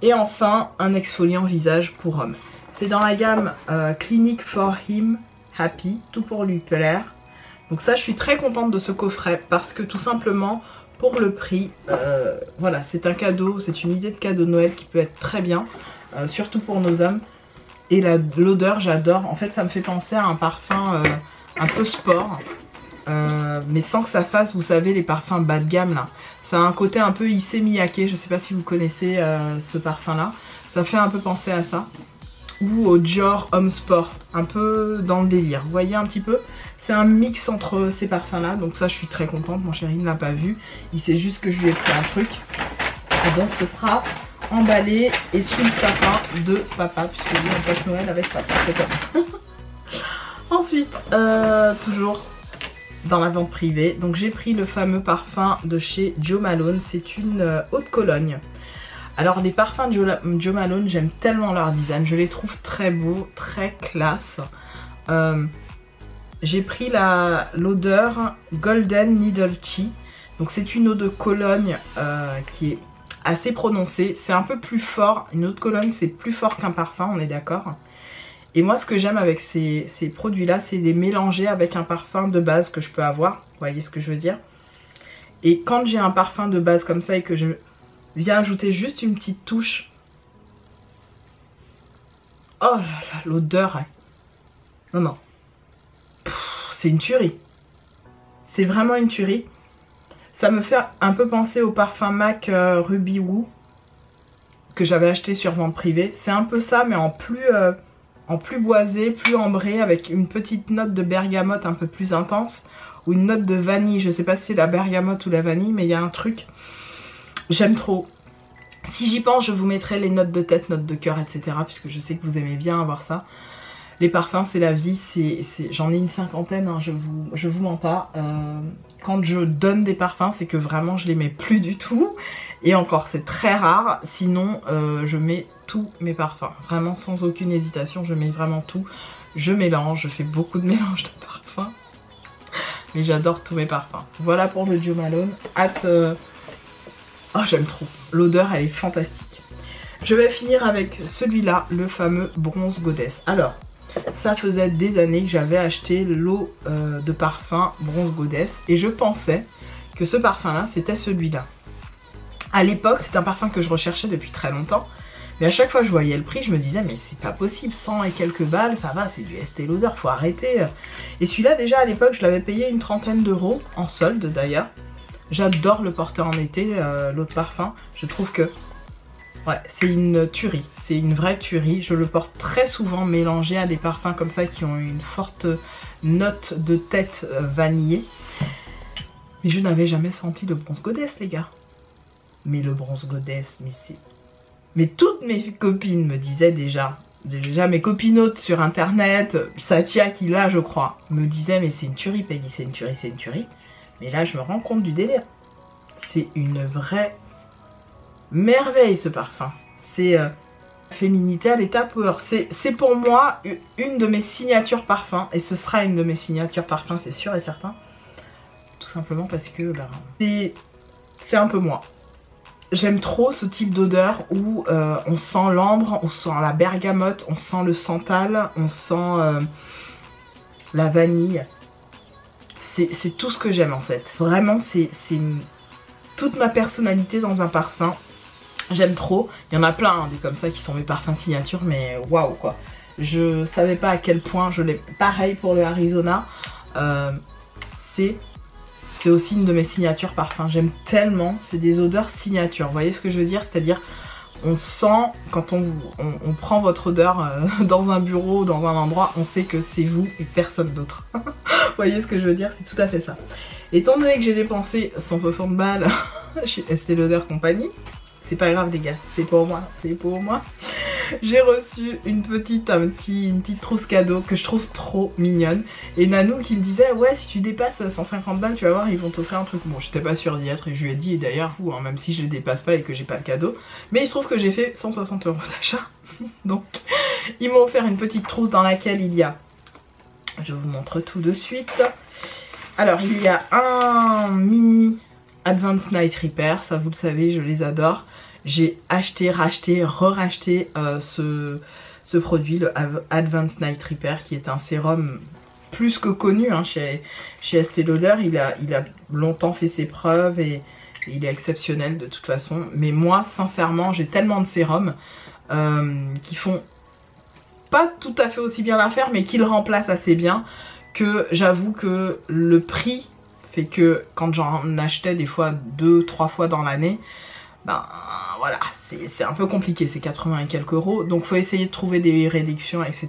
[SPEAKER 1] Et enfin, un exfoliant visage pour homme. C'est dans la gamme Clinique for Him Happy, tout pour lui plaire. Donc ça, je suis très contente de ce coffret parce que tout simplement, pour le prix, voilà, c'est un cadeau, c'est une idée de cadeau de Noël qui peut être très bien, surtout pour nos hommes. Et l'odeur, j'adore. En fait, ça me fait penser à un parfum un peu sport, mais sans que ça fasse, vous savez, les parfums bas de gamme là. Ça a un côté un peu Issey Miyake, je sais pas si vous connaissez ce parfum là. Ça fait un peu penser à ça. Ou au Dior Homme Sport, un peu dans le délire. Vous voyez un petit peu? C'est un mix entre ces parfums là, donc ça je suis très contente. Mon chéri ne l'a pas vu, il sait juste que je lui ai pris un truc. Et donc ce sera emballé et sous le sapin de papa, puisque lui on passe Noël avec papa, c'est comme. Ensuite, toujours dans la vente privée, donc j'ai pris le fameux parfum de chez Jo Malone, c'est une eau de Cologne. Alors les parfums de Jo Malone, j'aime tellement leur design, je les trouve très beaux, très classe. J'ai pris l'odeur Golden Needle Tea, donc c'est une eau de Cologne qui est assez prononcée, c'est un peu plus fort, une eau de Cologne c'est plus fort qu'un parfum, on est d'accord. Et moi ce que j'aime avec ces produits là, c'est les mélanger avec un parfum de base que je peux avoir, vous voyez ce que je veux dire. Et quand j'ai un parfum de base comme ça et que je viens ajouter juste une petite touche, oh là là, l'odeur, non non, c'est une tuerie, c'est vraiment une tuerie. Ça me fait un peu penser au parfum MAC Ruby Woo que j'avais acheté sur vente privée, c'est un peu ça mais en plus boisé, plus ambré, avec une petite note de bergamote un peu plus intense, ou une note de vanille, je sais pas si c'est la bergamote ou la vanille, mais il y a un truc, j'aime trop. Si j'y pense, je vous mettrai les notes de tête, notes de cœur, etc. puisque je sais que vous aimez bien avoir ça. Les parfums c'est la vie, j'en ai une cinquantaine, hein, je vous mens pas. Quand je donne des parfums, c'est que vraiment je les mets plus du tout. Et encore, c'est très rare, sinon je mets tous mes parfums. Vraiment sans aucune hésitation, je mets vraiment tout. Je mélange, je fais beaucoup de mélange de parfums. Mais j'adore tous mes parfums. Voilà pour le Jo Malone. Hâte... Oh, j'aime trop. L'odeur, elle est fantastique. Je vais finir avec celui-là, le fameux Bronze Goddess. Alors, ça faisait des années que j'avais acheté l'eau de parfum Bronze Goddess. Et je pensais que ce parfum-là, c'était celui-là. À l'époque, c'est un parfum que je recherchais depuis très longtemps. Mais à chaque fois que je voyais le prix, je me disais mais c'est pas possible, 100 et quelques balles, ça va, c'est du Estée Lauder, faut arrêter. Et celui-là déjà à l'époque je l'avais payé une trentaine d'euros, en solde d'ailleurs. J'adore le porter en été, l'eau de parfum. Je trouve que ouais, c'est une tuerie, c'est une vraie tuerie. Je le porte très souvent mélangé à des parfums comme ça qui ont une forte note de tête vanillée. Mais je n'avais jamais senti le bronze goddess les gars. Mais le bronze goddess, mais c'est... Mais toutes mes copines me disaient déjà mes copinotes sur internet, Satya qui là je crois, me disait mais c'est une tuerie Peggy, c'est une tuerie, c'est une tuerie. Mais là je me rends compte du délire. C'est une vraie merveille ce parfum. C'est féminité à l'état power. C'est pour moi une de mes signatures parfums. Et ce sera une de mes signatures parfums, c'est sûr et certain. Tout simplement parce que ben, c'est un peu moi. J'aime trop ce type d'odeur où on sent l'ambre, on sent la bergamote, on sent le santal, on sent la vanille. C'est tout ce que j'aime en fait. Vraiment, c'est toute ma personnalité dans un parfum. J'aime trop. Il y en a plein hein, des comme ça qui sont mes parfums signature, mais waouh quoi. Je savais pas à quel point je l'ai. Pareil pour le Arizona. C'est aussi une de mes signatures parfums. J'aime tellement. C'est des odeurs signatures. Vous voyez ce que je veux dire? C'est-à-dire, on sent, quand on prend votre odeur dans un bureau, dans un endroit, on sait que c'est vous et personne d'autre. Vous voyez ce que je veux dire? C'est tout à fait ça. Étant donné que j'ai dépensé 160 balles chez Estée Lauder Compagnie, c'est pas grave les gars, c'est pour moi, c'est pour moi. J'ai reçu une petite trousse cadeau que je trouve trop mignonne. Et Nanou qui me disait ouais si tu dépasses 150 balles tu vas voir ils vont t'offrir un truc. Bon j'étais pas sûre d'y être et je lui ai dit et d'ailleurs fou hein, même si je les dépasse pas et que j'ai pas le cadeau. Mais il se trouve que j'ai fait 160 € d'achat. Donc ils m'ont offert une petite trousse dans laquelle il y a, je vous montre tout de suite. Alors il y a un mini Advanced Night Repair, ça vous le savez je les adore. J'ai acheté, racheté, re-racheté ce produit, le Advanced Night Repair, qui est un sérum plus que connu hein, chez Estée Lauder. Il a longtemps fait ses preuves et il est exceptionnel de toute façon. Mais moi, sincèrement, j'ai tellement de sérums qui font pas tout à fait aussi bien l'affaire, mais qui le remplacent assez bien, que j'avoue que le prix fait que quand j'en achetais des fois 2-3 fois dans l'année, ben voilà, c'est un peu compliqué, c'est 80 et quelques euros, donc faut essayer de trouver des réductions, etc.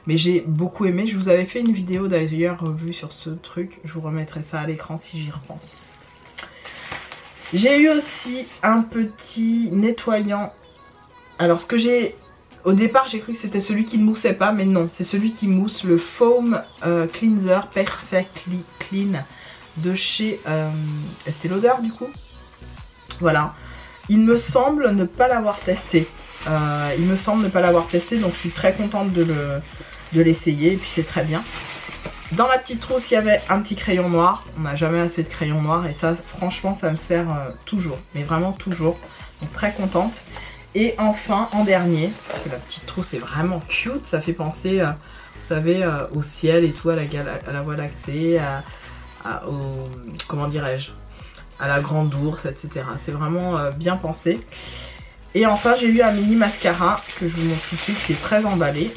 [SPEAKER 1] Mais j'ai beaucoup aimé, je vous avais fait une vidéo d'ailleurs vue sur ce truc, je vous remettrai ça à l'écran si j'y repense. J'ai eu aussi un petit nettoyant, alors ce que j'ai, au départ j'ai cru que c'était celui qui ne moussait pas, mais non, c'est celui qui mousse, le Foam Cleanser Perfectly Clean de chez Estée Lauder du coup. Voilà. Il me semble ne pas l'avoir testé. Donc je suis très contente de l'essayer. Et puis c'est très bien. Dans ma petite trousse, il y avait un petit crayon noir. On n'a jamais assez de crayon noir. Et ça, franchement, ça me sert toujours. Mais vraiment toujours. Donc très contente. Et enfin, en dernier, parce que la petite trousse est vraiment cute. Ça fait penser, vous savez, au ciel et tout, à la voie lactée, comment dirais-je, à la grande ours, etc. C'est vraiment bien pensé. Et enfin j'ai eu un mini mascara que je vous montre tout de suite qui est très emballé.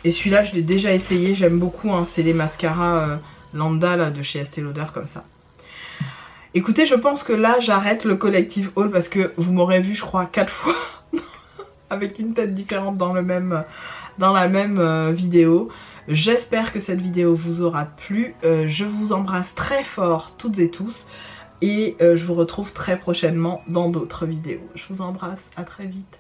[SPEAKER 1] Et celui-là je l'ai déjà essayé, j'aime beaucoup hein. C'est les mascaras lambda là, de chez Estée Lauder comme ça. Écoutez, je pense que là j'arrête le collective haul parce que vous m'aurez vu je crois 4 fois avec une tête différente dans la même vidéo. J'espère que cette vidéo vous aura plu. Je vous embrasse très fort toutes et tous. Et je vous retrouve très prochainement dans d'autres vidéos. Je vous embrasse, à très vite.